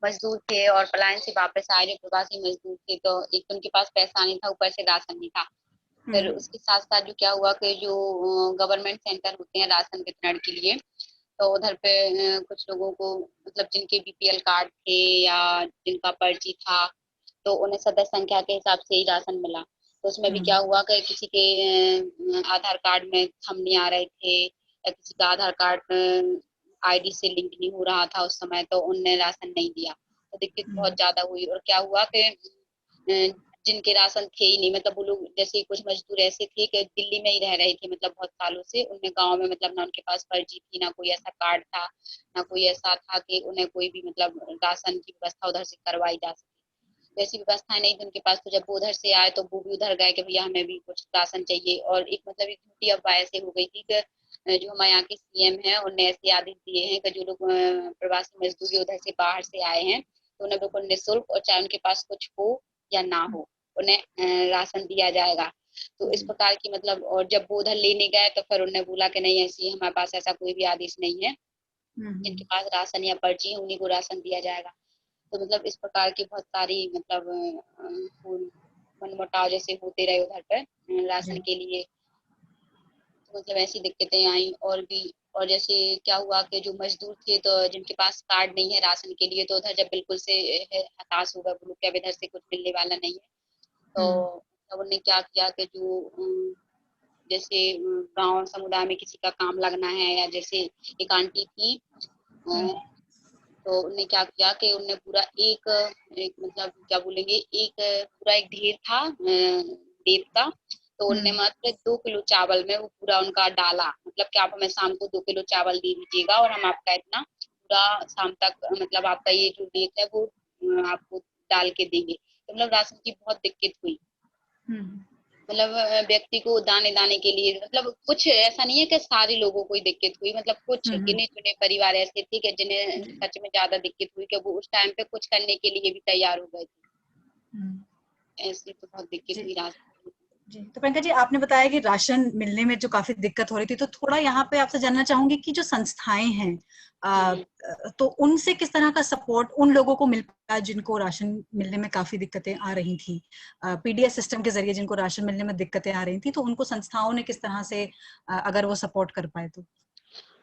मजदूर थे और पलायन से वापस आए, जो प्रवासी मजदूर थे, तो एक तो उनके पास पैसा नहीं था, ऊपर से राशन नहीं था। फिर उसके साथ साथ जो क्या हुआ कि जो गवर्नमेंट सेंटर होते हैं राशन वितरण के लिए, तो उधर पे कुछ लोगों को, मतलब जिनके बीपीएल कार्ड थे या जिनका पर्ची था, तो उन्हें सदस्य संख्या के हिसाब से ही राशन मिला। तो उसमें भी क्या हुआ कि किसी के आधार कार्ड में थंब नहीं आ रहे थे, या किसी का आधार कार्ड आईडी से लिंक नहीं हो रहा था उस समय, तो उनने राशन नहीं दिया। तो दिक्कत बहुत ज्यादा हुई। और क्या हुआ कि जिनके राशन थे ही नहीं, मतलब वो लोग, जैसे कुछ मजदूर ऐसे थे कि दिल्ली में ही रह रहे थे, मतलब बहुत सालों से, उन्हें गांव में, मतलब ना उनके पास पर्ची थी, ना कोई ऐसा कार्ड था, ना कोई ऐसा था कि उन्हें कोई भी मतलब राशन की व्यवस्था उधर से करवाई जा सके। तो ऐसी व्यवस्थाएं नहीं थी उनके पास। तो जब वो उधर से आए तो वो भी उधर गए कि भैया हमें भी कुछ राशन चाहिए। और एक मतलब एक झूठी अफवाह ऐसे हो गई थी कि जो हमारे यहाँ के सीएम हैं, उन्होंने ऐसे आदेश दिए हैं कि जो लोग प्रवासी मजदूर उधर से बाहर से आए हैं, तो उन्हें बिल्कुल निःशुल्क, और चाहे उनके पास कुछ हो या ना हो, उन्हें राशन दिया जाएगा। तो इस प्रकार की मतलब, और जब वो उधर लेने गए तो फिर उन्होंने बोला कि नहीं, ऐसी हमारे पास ऐसा कोई भी आदेश नहीं है, जिनके पास राशन या पर्ची है उन्हीं को राशन दिया जाएगा। तो मतलब इस प्रकार की बहुत सारी मतलब मनमुटाव जैसे होते रहे उधर पर राशन के लिए। तो मतलब ऐसी दिक्कतें आई और भी। और जैसे क्या हुआ कि जो मजदूर थे, तो जिनके पास कार्ड नहीं है राशन के लिए, तो उधर जब बिल्कुल से हताश हो गए वो लोग कि अब इधर से कुछ मिलने वाला नहीं है, तो तब उन्होंने क्या किया कि जो जैसे गांव समुदाय में किसी का काम लगना है, या जैसे एक आंटी थी, तो उन्होंने क्या किया कि उन्होंने पूरा एक मतलब क्या बोलेंगे, एक पूरा एक ढेर था देव का, तो उनने मात्र 2 किलो चावल में वो पूरा उनका डाला, मतलब कि आप हमें शाम को 2 किलो चावल दे दीजिएगा और हम आपका इतना पूरा शाम तक, मतलब आपका ये जो डेट है वो आपको डाल के देंगे। तो मतलब राशन की बहुत दिक्कत हुई। मतलब व्यक्ति को दाने दाने के लिए, मतलब कुछ ऐसा नहीं है कि सारे लोगों को ही दिक्कत हुई, मतलब कुछ गिने चुने परिवार ऐसे थे कि जिन्हें सच में ज्यादा दिक्कत हुई, कि वो उस टाइम पे कुछ करने के लिए भी तैयार हो गए थे। ऐसी तो बहुत दिक्कत हुई राशन। जी, तो प्रियंका जी, आपने बताया कि राशन मिलने में जो काफी दिक्कत हो रही थी, तो थोड़ा यहाँ पे आपसे जानना चाहूंगी कि जो संस्थाएं हैं, तो उनसे किस तरह का सपोर्ट उन लोगों को मिल पाया जिनको राशन मिलने में काफी दिक्कतें आ रही थी? पीडीएस सिस्टम के जरिए जिनको राशन मिलने में दिक्कतें आ रही थी, तो उनको संस्थाओं ने किस तरह से अगर वो सपोर्ट कर पाए तो?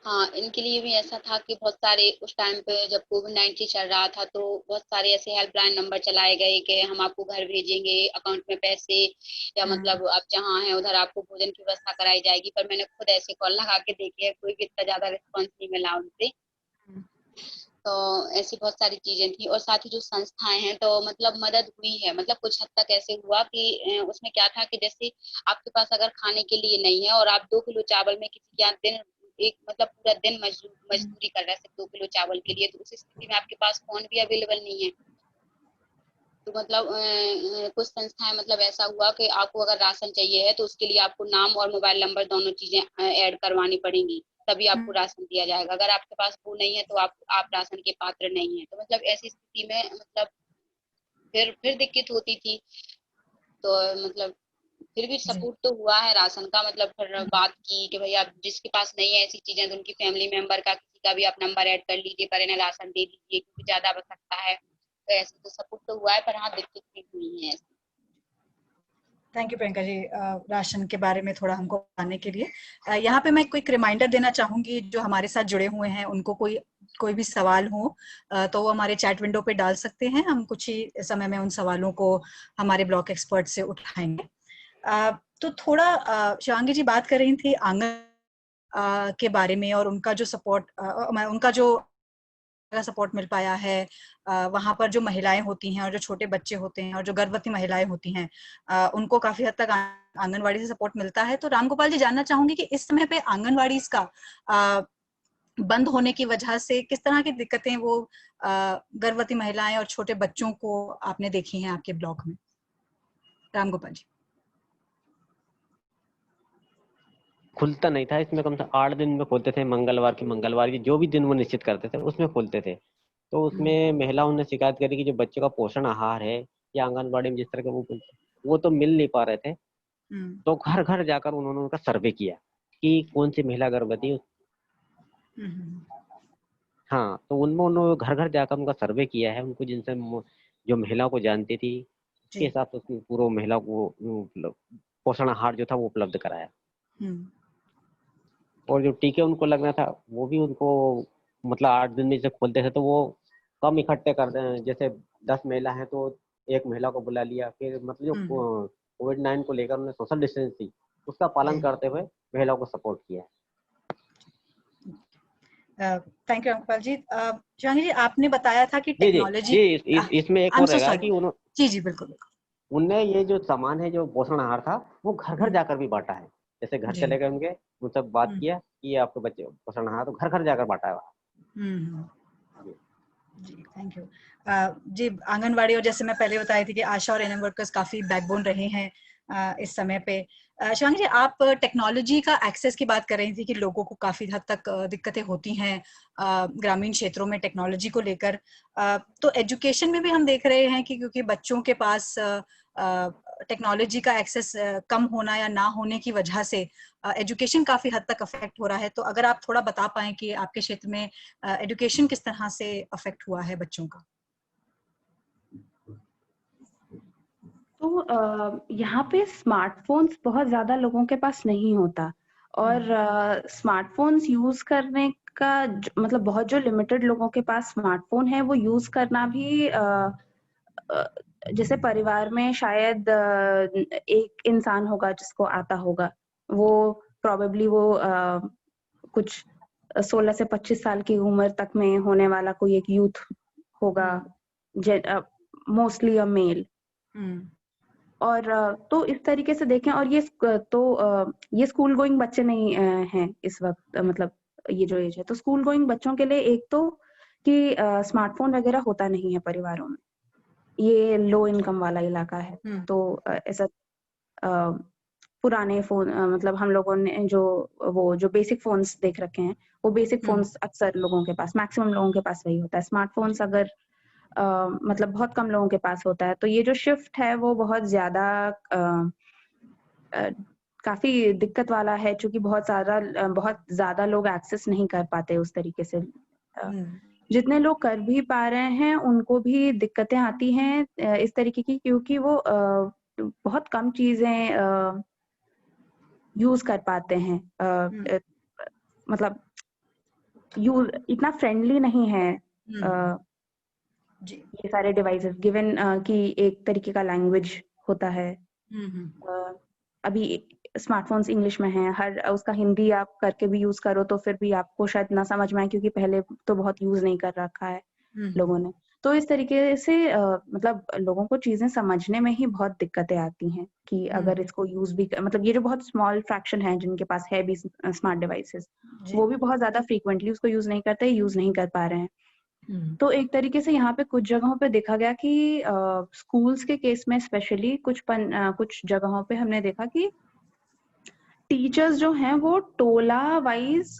हाँ, इनके लिए भी ऐसा था कि बहुत सारे उस टाइम पे जब कोविड-19 चल रहा था, तो बहुत सारे ऐसे हेल्पलाइन नंबर चलाए गए कि हम आपको घर भेजेंगे, अकाउंट में पैसे, या मतलब आप जहाँ हैं उधर आपको भोजन की व्यवस्था कराई जाएगी। पर मैंने खुद ऐसे कॉल लगा के देखे है, कोई भी इतना ज्यादा रिस्पॉन्स नहीं मिला उनसे। तो ऐसी बहुत सारी चीजें थी। और साथ ही जो संस्थाएं हैं, तो मतलब मदद हुई है, मतलब कुछ हद तक ऐसे हुआ कि उसमें क्या था कि जैसे आपके पास अगर खाने के लिए नहीं है और आप 2 किलो चावल में किसी के दिन एक मतलब पूरा दिन मजदूरी कर रहे हैं सिर्फ 2 किलो चावल के लिए, तो उस स्थिति में आपके पास फोन भी अवेलेबल नहीं है। तो मतलब कुछ संस्थाएं, मतलब ऐसा हुआ कि आपको अगर राशन चाहिए है तो उसके लिए आपको नाम और मोबाइल नंबर दोनों चीजें ऐड करवानी पड़ेंगी, तभी आपको राशन दिया जाएगा। अगर आपके पास वो नहीं है तो आप राशन के पात्र नहीं है। तो मतलब ऐसी स्थिति में मतलब फिर दिक्कत होती थी। तो मतलब फिर भी सपोर्ट तो हुआ है राशन का। मतलब फिर बात की कि भैया जिसके पास नहीं है ऐसी चीजें, तो उनकी फैमिली मेंबर का किसी का भी आप नंबर ऐड कर लीजिए, पर इन्हें राशन दे दीजिए क्योंकि ज्यादा आवश्यकता है। तो ऐसे तो सपोर्ट तो हुआ है, पर हाँ दिक्कत भी हुई है। Thank you Priyanka ji, ration के बारे में थोड़ा हमको बताने के लिए। यहाँ पे मैं क्विक रिमाइंडर देना चाहूंगी, जो हमारे साथ जुड़े हुए हैं उनको कोई भी सवाल हो तो वो हमारे चैट विंडो पे डाल सकते हैं। हम कुछ ही समय में उन सवालों को हमारे ब्लॉक एक्सपर्ट से उठाएंगे। तो थोड़ा शिवांगी जी बात कर रही थी आंगन के बारे में और उनका जो सपोर्ट, उनका जो सपोर्ट मिल पाया है। वहां पर जो महिलाएं होती हैं और जो छोटे बच्चे होते हैं और जो गर्भवती महिलाएं होती हैं, उनको काफी हद तक आंगनवाड़ी से सपोर्ट मिलता है। तो राम गोपाल जी, जानना चाहूंगी कि इस समय पे आंगनवाड़ी का बंद होने की वजह से किस तरह की दिक्कतें वो गर्भवती महिलाएं और छोटे बच्चों को आपने देखी हैं आपके ब्लॉक में? राम गोपाल जी। खुलता नहीं था इसमें, कम से 8 दिन में खोलते थे, मंगलवार की जो भी दिन वो निश्चित करते थे उसमें खोलते थे। तो उसमें महिलाओं ने शिकायत करी कि जो बच्चों का पोषण आहार है या आंगनबाड़ी में जिस तरह के वो तो मिल नहीं पा रहे थे। तो घर घर जाकर उन्होंने उनका सर्वे किया कि कौन सी महिला गर्भवती है। हाँ, तो उनमें उन्होंने घर घर जाकर उनका सर्वे किया है, उनको जिनसे जो महिलाओं को जानती थी उसके हिसाब से उसमें पूर्व महिला को पोषण आहार जो था वो उपलब्ध कराया। और जो टीके उनको लगना था वो भी उनको मतलब 8 दिन में जब खोलते थे तो वो कम इकट्ठे करते हैं। जैसे 10 महिला हैं तो एक महिला को बुला लिया, फिर मतलब जो कोविड-19 को लेकर उन्होंने सोशल डिस्टेंस थी उसका पालन करते हुए महिलाओं को सपोर्ट किया है। थैंक यू अंकपाल जी। जहांगीर जी, आपने बताया था कि टेक्नोलॉजी इसमें एक और रहेगा कि जी बिल्कुल उनने ये जो सामान है जो पोषण आहार था वो घर घर जाकर भी बांटा है। जैसे घर चले गए उनके, उनसे बात किया कि ये आपके बच्चे पोषण आहार, तो घर घर जाकर बांटा है। जी थैंक यू। जी, आंगनवाड़ी और जैसे मैं पहले बताई थी कि आशा और एनएम वर्कर्स काफी बैकबोन रहे हैं इस समय पे। शिवांगी जी, आप टेक्नोलॉजी का एक्सेस की बात कर रही थी कि लोगों को काफी हद तक दिक्कतें होती हैं ग्रामीण क्षेत्रों में टेक्नोलॉजी को लेकर। तो एजुकेशन में भी हम देख रहे हैं कि क्योंकि बच्चों के पास टेक्नोलॉजी का एक्सेस कम होना या ना होने की वजह से एजुकेशन काफी हद तक अफेक्ट हो रहा है। तो अगर आप थोड़ा बता पाएं कि आपके क्षेत्र में एजुकेशन किस तरह से अफेक्ट हुआ है बच्चों का? तो यहाँ पे स्मार्टफोन्स बहुत ज्यादा लोगों के पास नहीं होता, और स्मार्टफोन्स यूज करने का मतलब बहुत जो लिमिटेड लोगों के पास स्मार्टफोन है वो यूज करना भी जैसे परिवार में शायद एक इंसान होगा जिसको आता होगा, वो प्रोबेबली वो कुछ 16 से 25 साल की उम्र तक में होने वाला कोई एक यूथ होगा, मोस्टली अ मेल। और तो इस तरीके से देखें, और ये स्कूल गोइंग बच्चे नहीं हैं इस वक्त, मतलब ये जो एज है, तो स्कूल गोइंग बच्चों के लिए एक तो कि स्मार्टफोन वगैरह होता नहीं है परिवारों में, ये लो इनकम वाला इलाका है। तो ऐसा पुराने फोन मतलब हम लोगों ने जो बेसिक फोन्स देख रखे हैं, वो बेसिक फोन्स अक्सर लोगों के पास, मैक्सिमम लोगों के पास वही होता है। स्मार्टफोन्स अगर मतलब बहुत कम लोगों के पास होता है। तो ये जो शिफ्ट है वो बहुत ज्यादा काफी दिक्कत वाला है, क्योंकि बहुत ज्यादा लोग एक्सेस नहीं कर पाते उस तरीके से। जितने लोग कर भी पा रहे हैं उनको भी दिक्कतें आती हैं इस तरीके की, क्योंकि वो बहुत कम चीजें यूज कर पाते हैं, मतलब यूज इतना फ्रेंडली नहीं है ये सारे डिवाइसेस, गिवन कि एक तरीके का लैंग्वेज होता है। अभी स्मार्टफोन्स इंग्लिश में हैं, हर उसका हिंदी आप करके भी यूज करो तो फिर भी आपको शायद ना समझ में आए, क्योंकि पहले तो बहुत यूज नहीं कर रखा है लोगों ने। तो इस तरीके से मतलब लोगों को चीजें समझने में ही बहुत दिक्कतें आती हैं कि अगर इसको यूज भी मतलब ये जो बहुत स्मॉल फ्रैक्शन है जिनके पास है भी स्मार्ट डिवाइसेस, वो भी बहुत ज्यादा फ्रीक्वेंटली उसको यूज नहीं करते, यूज नहीं कर पा रहे हैं। तो एक तरीके से यहाँ पे कुछ जगहों पे देखा गया कि स्कूल्स के केस में स्पेशली कुछ जगहों पे हमने देखा कि टीचर्स जो हैं वो टोला वाइज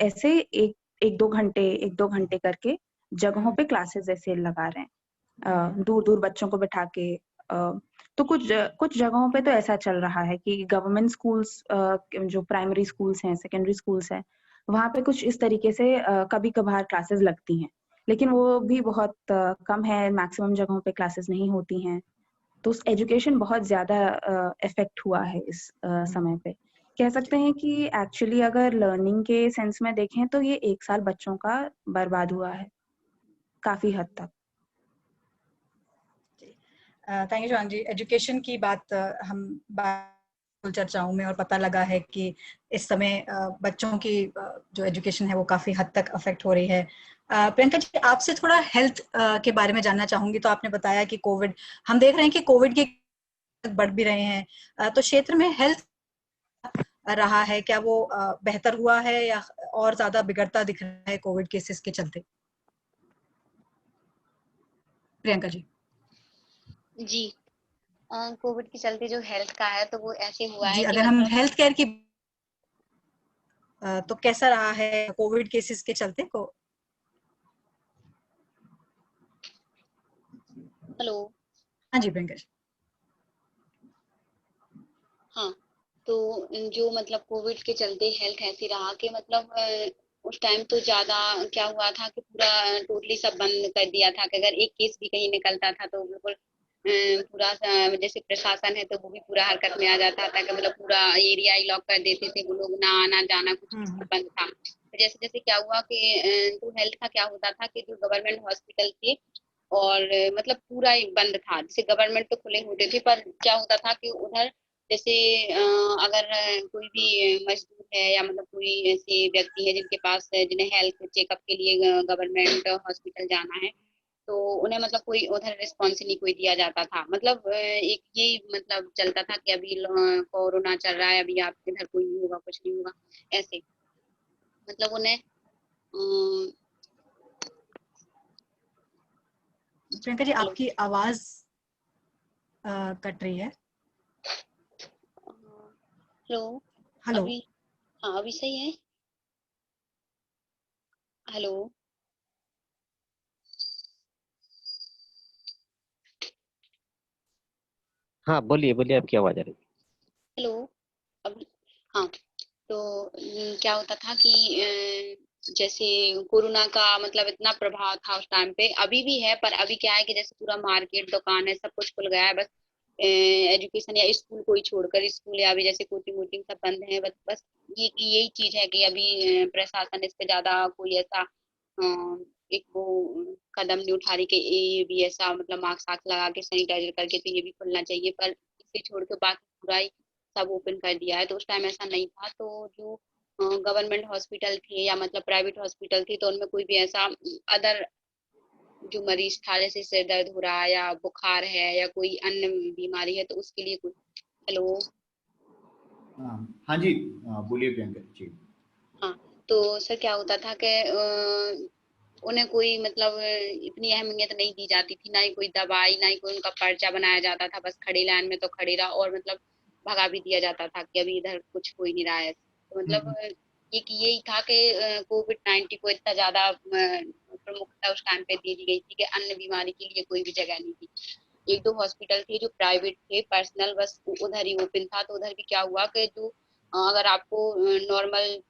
ऐसे एक दो घंटे करके जगहों पे क्लासेस ऐसे लगा रहे हैं, दूर दूर बच्चों को बिठा के। तो कुछ जगहों पे तो ऐसा चल रहा है कि गवर्नमेंट स्कूल्स जो प्राइमरी स्कूल्स हैं, सेकेंडरी स्कूल्स हैं, वहां पे कुछ इस तरीके से कभी कभार क्लासेस लगती हैं, लेकिन वो भी बहुत कम है, मैक्सिमम जगहों पे क्लासेस नहीं होती हैं। तो एजुकेशन बहुत ज्यादा इफेक्ट हुआ है इस समय पे। कह सकते हैं कि एक्चुअली अगर लर्निंग के सेंस में देखें तो ये 1 साल बच्चों का बर्बाद हुआ है काफी हद तक। Thank you Shivangi ji. Education की बात हम चर्चाओं में और पता लगा है कि इस समय बच्चों की जो एजुकेशन है वो काफी हद तक अफेक्ट हो रही है। प्रियंका जी, आपसे थोड़ा हेल्थ के बारे में जानना चाहूंगी। तो आपने बताया कि कोविड, हम देख रहे हैं कि कोविड के बढ़ भी रहे हैं, तो क्षेत्र में हेल्थ रहा है, क्या वो बेहतर हुआ है या और ज्यादा बिगड़ता दिख रहा है कोविड केसेस के चलते? प्रियंका जी। जी, कोविड के चलते जो हेल्थ का है तो वो ऐसे हुआ जी, है कि अगर हम मतलब हेल्थ केयर की तो कैसा रहा है कोविड केसेस के चलते को? हेलो। हाँ जी प्रियंका जी। हाँ, तो जो मतलब कोविड के चलते हेल्थ ऐसी रहा कि मतलब उस टाइम तो ज़्यादा क्या हुआ था कि पूरा टोटली सब बंद कर दिया था कि अगर एक केस भी कहीं निकलता था तो बिल्कुल पूरा जैसे प्रशासन है तो वो भी पूरा हरकत में आ जाता था कि मतलब पूरा एरिया ही लॉक कर देते थे, वो लोग ना आना जाना कुछ भी सब बंद था। तो जैसे जैसे क्या हुआ कि जो हेल्थ का क्या होता था कि जो गवर्नमेंट हॉस्पिटल थे और मतलब पूरा ही बंद था, जैसे गवर्नमेंट तो खुले होते थे पर क्या होता था कि उधर जैसे अगर कोई भी मजदूर है या मतलब कोई ऐसे व्यक्ति है जिनके पास जिन्हें हेल्थ चेकअप के लिए गवर्नमेंट हॉस्पिटल जाना है तो उन्हें मतलब कोई उधर रिस्पॉन्स नहीं कोई दिया जाता था। मतलब एक ये मतलब चलता था कि अभी कोरोना चल रहा है, अभी आप इधर कोई नहीं होगा, कुछ नहीं होगा, ऐसे मतलब उन्हें प्रियंका जी हेलो। आपकी आवाज कट रही है। हेलो। हेलो। अभी हाँ अभी सही है। हेलो। हाँ बोलिए बोलिए, आपकी आवाज आ रही है। हेलो। अभी हाँ, तो क्या होता था कि जैसे कोरोना का मतलब इतना प्रभाव था उस टाइम पे, अभी भी है पर अभी क्या है कि जैसे पूरा मार्केट दुकान है सब कुछ खुल गया है, बस एजुकेशन या स्कूल को ही छोड़कर, स्कूल या अभी जैसे कोचिंग वोचिंग सब बंद है, बस बस ये यही चीज है कि अभी प्रशासन इस पे ज्यादा कोई ऐसा एक वो कदम नहीं उठा रही कि ये भी ऐसा मतलब मास्क वास्क लगा के सैनिटाइजर करके तो ये भी खुलना चाहिए, पर इसे छोड़ के बाकी पूरा ही सब ओपन कर दिया है। तो उस टाइम ऐसा नहीं था, तो जो गवर्नमेंट हॉस्पिटल थे या मतलब प्राइवेट हॉस्पिटल थी तो उनमें कोई भी ऐसा अदर जो मरीज था जैसे सिर दर्द हो रहा है या बुखार है या कोई अन्य बीमारी है तो उसके लिए कोई। हेलो। हाँ जी, बोलिए प्रियंका जी। हाँ, तो सर क्या होता था कि उन्हें कोई मतलब इतनी अहमियत नहीं दी जाती थी, ना ही कोई दवाई, ना ही कोई उनका पर्चा बनाया जाता था, बस खड़ी लाइन में तो खड़े रहा और मतलब भगा भी दिया जाता था कि अभी इधर कुछ हो ही नहीं रहा है। तो मतलब हम्म, एक यही था कि कोविड 19 को इतना ज्यादा प्रमुखता उस टाइम पे दे दी गई थी कि अन्य बीमारी के लिए कोई भी जगह नहीं थी। एक दो हॉस्पिटल थे जो प्राइवेट थे पर्सनल, बस उधर ही ओपन था, तो उधर भी क्या हुआ कि जो अगर आपको नॉर्मल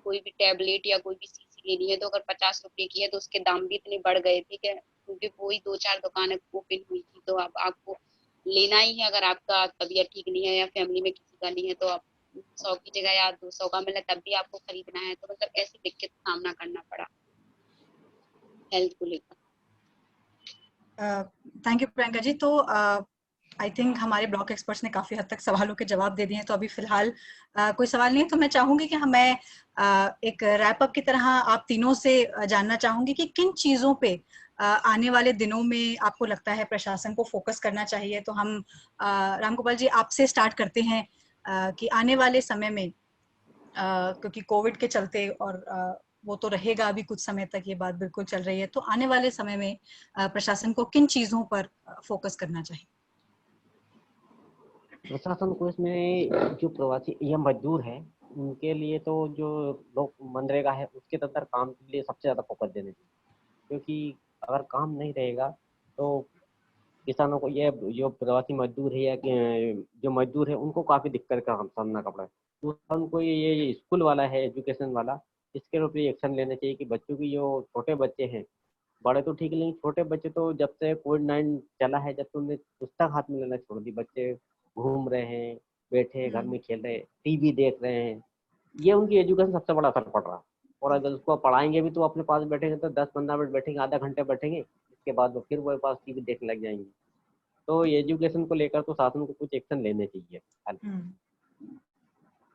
कोई भी टेबलेट या कोई भी शीशी लेनी है तो अगर 50 रुपए की है तो उसके दाम भी इतने बढ़ गए थे कि क्योंकि वही दो चार दुकानें ओपन हुई थी, तो अब आपको लेना ही है, अगर आपका तबीयत ठीक नहीं है या फैमिली में किसी का नहीं है तो आप 100 की जगह या 200 का मिले तब भी आपको खरीदना है, तो मतलब ऐसी दिक्कत का सामना करना पड़ा हेल्थ को लेकर। थैंक यू प्रियंका जी। तो आई थिंक हमारे ब्लॉक एक्सपर्ट्स ने काफी हद तक सवालों के जवाब दे दिए हैं, तो अभी फिलहाल कोई सवाल नहीं है, तो मैं चाहूंगी कि मैं एक रैप अप की तरह आप तीनों से जानना चाहूंगी कि किन चीजों पे आने वाले दिनों में आपको लगता है प्रशासन को फोकस करना चाहिए। तो हम रामगोपाल जी आपसे स्टार्ट करते हैं कि आने वाले समय में क्योंकि कोविड के चलते और वो तो रहेगा अभी कुछ समय तक, ये बात बिल्कुल चल रही है, तो आने वाले समय में प्रशासन को किन चीजों पर फोकस करना चाहिए? प्रशासन को इसमें जो प्रवासी या मजदूर हैं उनके लिए तो जो लोग मनरेगा है उसके अंदर काम के लिए सबसे ज्यादा फोकस देने चाहिए, क्योंकि अगर काम नहीं रहेगा तो किसानों को, ये जो प्रवासी मजदूर है या जो मजदूर है उनको काफी दिक्कत का सामना करना पड़ा है। दूसरा उनको ये स्कूल वाला है एजुकेशन वाला, इसके ऊपर एक्शन लेना चाहिए कि बच्चों की जो छोटे बच्चे हैं, बड़े तो ठीक है लेकिन छोटे बच्चे तो जब से कोविड-19 चला है जब से उन्हें पुस्तक हाथ में लेना छोड़ दी, बच्चे घूम रहे हैं, बैठे हैं घर में खेल रहे हैं, टीवी देख रहे हैं, ये उनकी एजुकेशन सबसे बड़ा असर पड़ रहा है। और अगर उसको पढ़ाएंगे भी तो अपने पास बैठेंगे तो 10-15 मिनट बैठेंगे, आधा घंटे बैठेंगे, इसके बाद वो फिर वो पास टीवी देखने लग जाएंगे। तो एजुकेशन को लेकर तो शासन को कुछ एक्शन लेने चाहिए।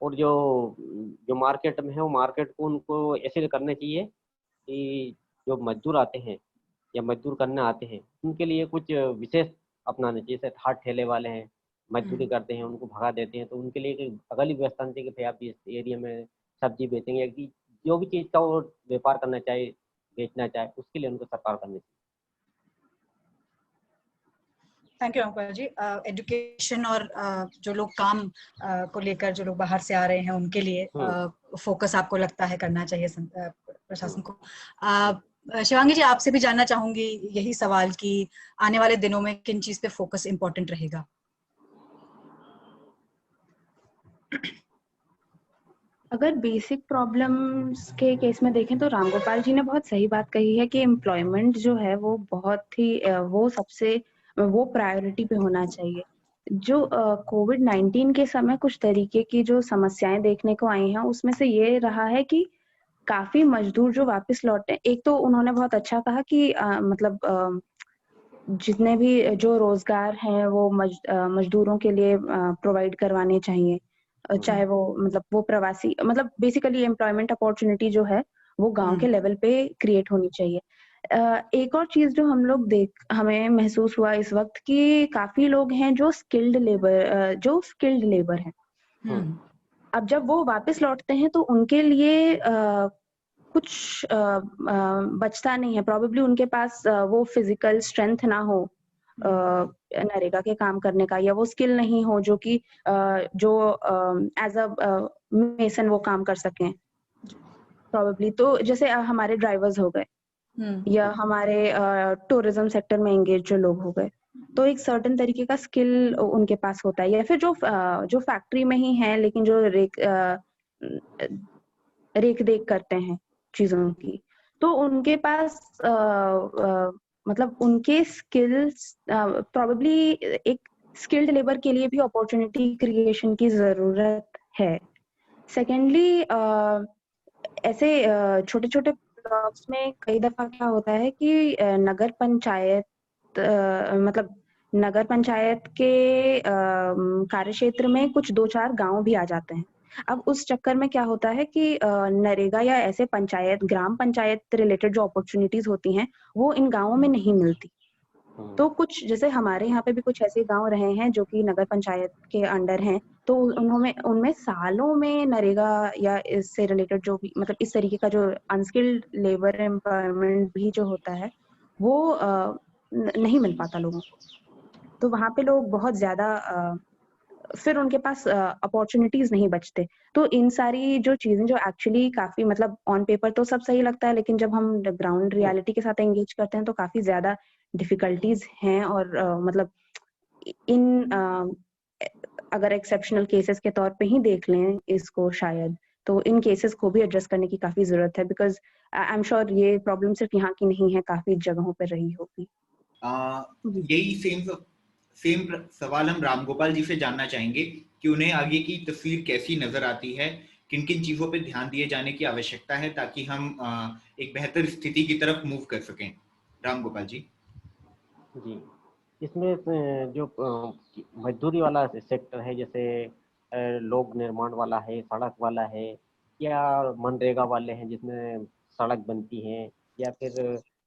और जो जो मार्केट में है वो मार्केट को उनको ऐसे करने चाहिए कि जो मजदूर आते हैं या मजदूर करने आते हैं उनके लिए कुछ विशेष अपनाने चाहिए, जैसे हाथ ठेले वाले हैं मजदूरी करते हैं उनको भगा देते हैं, तो उनके लिए एक अगली व्यवस्था होनी चाहिए कि भाई आप इस एरिया में सब्जी बेचेंगे, कि जो भी चीज़ का वो व्यापार करना चाहे, बेचना चाहे, उसके लिए उनको सरकार करनी चाहिए। Thank you Ankur ji. Education और जो लोग काम को लेकर जो लोग बाहर से आ रहे हैं उनके लिए फोकस आपको लगता है करना चाहिए प्रशासन को। शिवांगी जी, आपसे भी जानना चाहूंगी यही सवाल कि आने वाले दिनों में किन चीज पे फोकस इम्पोर्टेंट रहेगा? अगर बेसिक प्रॉब्लम्स के केस में देखें तो रामगोपाल जी ने बहुत सही बात कही है कि एम्प्लॉयमेंट जो है वो बहुत ही वो प्रायोरिटी पे होना चाहिए। जो कोविड-19 के समय कुछ तरीके की जो समस्याएं देखने को आई हैं उसमें से ये रहा है कि काफी मजदूर जो वापस लौटे, एक तो उन्होंने बहुत अच्छा कहा कि मतलब जितने भी जो रोजगार हैं वो मजदूरों के लिए प्रोवाइड करवाने चाहिए, चाहे वो मतलब वो प्रवासी, मतलब बेसिकली एम्प्लॉयमेंट अपॉर्चुनिटी जो है वो गांव के लेवल पे क्रिएट होनी चाहिए। एक और चीज जो हमें महसूस हुआ इस वक्त कि काफी लोग हैं जो स्किल्ड लेबर हैं। अब जब वो वापस लौटते हैं तो उनके लिए कुछ बचता नहीं है, प्रॉबेबली उनके पास वो फिजिकल स्ट्रेंथ ना हो नरेगा के काम करने का, या वो स्किल नहीं हो जो कि जो एज अ मेसन वो काम कर सकें प्रॉबेबली। तो जैसे हमारे ड्राइवर्स हो गए या हमारे टूरिज्म सेक्टर में एंगेज जो लोग हो गए, तो एक सर्टेन तरीके का स्किल उनके पास होता है। या फिर जो फैक्ट्री में ही है लेकिन जो रेख देख करते हैं चीजों की, तो उनके पास मतलब उनके स्किल्स प्रॉबेबली एक स्किल्ड लेबर के लिए भी अपॉर्चुनिटी क्रिएशन की जरूरत है। सेकेंडली ऐसे छोटे छोटे ब्लॉक्स में कई दफा क्या होता है कि नगर पंचायत मतलब नगर पंचायत के कार्य क्षेत्र में कुछ 2-4 गांव भी आ जाते हैं। अब उस चक्कर में क्या होता है कि नरेगा या ऐसे ग्राम पंचायत रिलेटेड जो अपॉर्चुनिटीज होती हैं वो इन गांवों में नहीं मिलती। तो कुछ जैसे हमारे यहाँ पे भी कुछ ऐसे गांव रहे हैं जो कि नगर पंचायत के अंडर हैं, तो उनमें सालों में नरेगा या इससे रिलेटेड जो भी मतलब इस तरीके का जो अनस्किल्ड लेबर एम्प्लॉयमेंट भी जो होता है वो नहीं मिल पाता लोगों को। तो वहां पे लोग बहुत ज्यादा फिर उनके पास अपॉर्चुनिटीज नहीं बचते। तो इन सारी जो चीजें जो एक्चुअली काफी मतलब ऑन पेपर तो सब सही लगता है, लेकिन जब हम ग्राउंड रियलिटी के साथ एंगेज करते हैं तो काफी ज्यादा डिफिकल्टीज हैं। और मतलब अगर एक्सेप्शनल केसेस के तौर पे ही देख लें इसको शायद, तो इन केसेस को भी एड्रेस करने की काफी जरूरत है, बिकॉज आई एम श्योर ये प्रॉब्लम सिर्फ यहाँ की नहीं है, काफी जगहों पर रही होगी। यही सेम सवाल हम रामगोपाल जी से जानना चाहेंगे कि उन्हें आगे की तस्वीर कैसी नजर आती है, किन किन चीजों पे ध्यान दिए जाने की आवश्यकता है ताकि हम एक बेहतर स्थिति की तरफ मूव कर सकें। रामगोपाल जी। जी, इसमें जो मजदूरी वाला सेक्टर है, जैसे लोक निर्माण वाला है, सड़क वाला है, या मनरेगा वाले हैं जिसमें सड़क बनती है, या फिर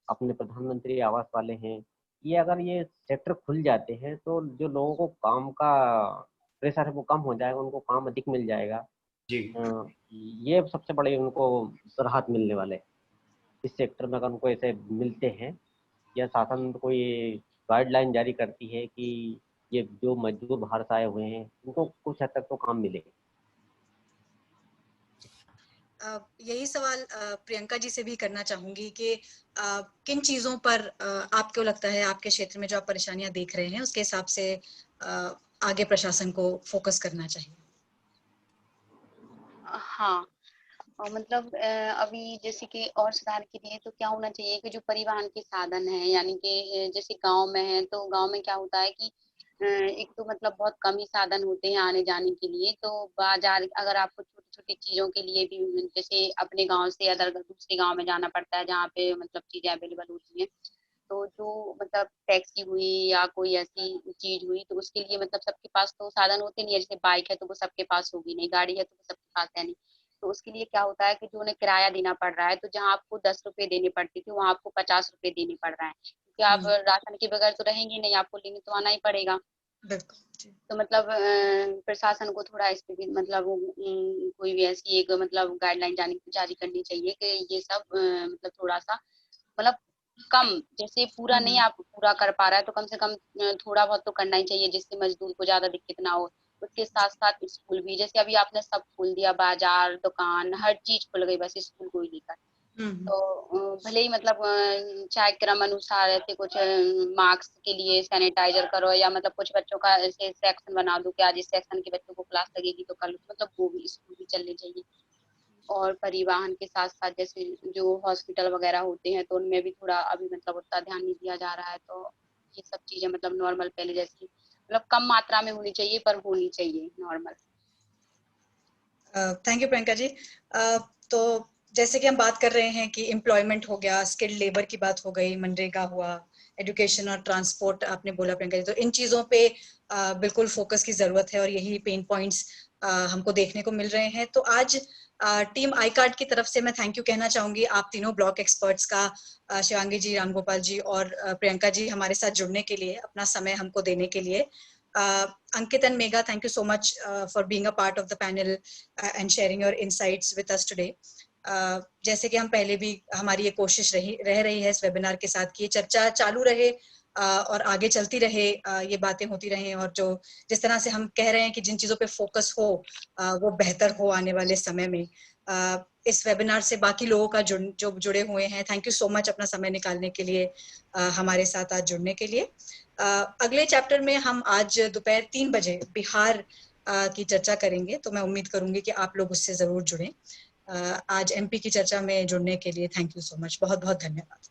अपने प्रधानमंत्री आवास वाले हैं, ये अगर ये सेक्टर खुल जाते हैं तो जो लोगों को काम का प्रेशर है वो कम हो जाएगा, उनको काम अधिक मिल जाएगा जी। ये सबसे बड़े उनको राहत मिलने वाले इस सेक्टर में अगर उनको ऐसे मिलते हैं, या शासन कोई गाइडलाइन जारी करती है कि ये जो मजदूर बाहर से आए हुए हैं उनको कुछ हद तक तो काम मिले। यही सवाल प्रियंका जी से भी करना चाहूंगी कि किन चीजों पर आपको लगता है आपके क्षेत्र में जो आप परेशानियां देख रहे हैं उसके हिसाब से आगे प्रशासन को फोकस करना चाहिए? हाँ, मतलब अभी जैसे कि और सुधार के लिए तो क्या होना चाहिए कि जो परिवहन के साधन है, यानी कि जैसे गांव में है तो गांव में क्या होता है कि एक तो मतलब बहुत कम ही साधन होते हैं आने जाने के लिए। तो बाजार अगर आपको छोटी छोटी चीजों के लिए भी जैसे अपने गांव से अदर दूसरे गांव में जाना पड़ता है जहाँ पे मतलब चीजें अवेलेबल होती हैं, तो जो मतलब टैक्सी हुई या कोई ऐसी चीज हुई तो उसके लिए मतलब सबके पास तो साधन होते नहीं है। जैसे बाइक है तो वो सबके पास होगी नहीं, गाड़ी है तो वो सबके पास है नहीं। तो उसके लिए क्या होता है कि जो उन्हें किराया देना पड़ रहा है, तो जहाँ आपको 10 रुपए देने पड़ती थी वहाँ आपको 50 रुपए देने पड़ रहा है, क्योंकि आप राशन के बगैर तो रहेंगे नहीं, आपको लेने तो आना ही पड़ेगा। बिल्कुल जी। तो मतलब प्रशासन को थोड़ा इस पे भी मतलब कोई भी ऐसी एक मतलब गाइडलाइन जारी करनी चाहिए कि ये सब मतलब थोड़ा सा मतलब कम, जैसे पूरा नहीं आप पूरा कर पा रहा है तो कम से कम थोड़ा बहुत तो करना ही चाहिए, जिससे मजदूर को ज्यादा दिक्कत ना हो। उसके साथ साथ स्कूल भी, जैसे अभी आपने सब खोल दिया, बाजार दुकान हर चीज खुल गई, बस स्कूल को ही लेकर। तो भले ही मतलब चाहे क्रम अनुसार ऐसे कुछ मार्क्स के लिए सैनिटाइजर करो, या मतलब कुछ बच्चों का ऐसे सेक्शन बना दो कि आज इस सेक्शन के बच्चों को क्लास लगेगी तो कल मतलब वो भी स्कूल भी चलने चाहिए। और परिवहन के साथ साथ जैसे जो हॉस्पिटल वगैरह होते हैं तो उनमें भी थोड़ा अभी मतलब उतना ध्यान नहीं दिया जा रहा है। तो ये सब चीजें मतलब नॉर्मल पहले जैसी मतलब कम मात्रा में होनी चाहिए, पर होनी चाहिए नॉर्मल। थैंक यू प्रियंका जी। तो जैसे कि हम बात कर रहे हैं कि एम्प्लॉयमेंट हो गया, स्किल्ड लेबर की बात हो गई, मनरेगा हुआ, एजुकेशन और ट्रांसपोर्ट आपने बोला प्रियंका जी, तो इन चीज़ों पे बिल्कुल फोकस की ज़रूरत है और यही पेन पॉइंट्स हमको देखने को मिल रहे हैं। तो आज टीम आई कार्ड की तरफ से मैं थैंक यू कहना चाहूँगी आप तीनों ब्लॉक एक्सपर्ट्स का, शिवांगी जी, रामगोपाल जी और प्रियंका जी, हमारे साथ जुड़ने के लिए, अपना समय हमको देने के लिए। Ankit and Megha, thank you so much for being a part of the panel and sharing your insights with us today. जैसे कि हम पहले भी हमारी ये कोशिश रह रही है इस वेबिनार के साथ कि ये चर्चा चालू रहे और आगे चलती रहे, ये बातें होती रहें, और जो जिस तरह से हम कह रहे हैं कि जिन चीज़ों पे फोकस हो वो बेहतर हो आने वाले समय में। इस वेबिनार से बाकी लोगों का जो जुड़े हुए हैं, थैंक यू सो मच अपना समय निकालने के लिए, हमारे साथ आज जुड़ने के लिए। अगले चैप्टर में हम आज दोपहर 3 बजे बिहार की चर्चा करेंगे, तो मैं उम्मीद करूंगी कि आप लोग उससे जरूर जुड़ें। आज एमपी की चर्चा में जुड़ने के लिए थैंक यू सो मच, बहुत बहुत धन्यवाद।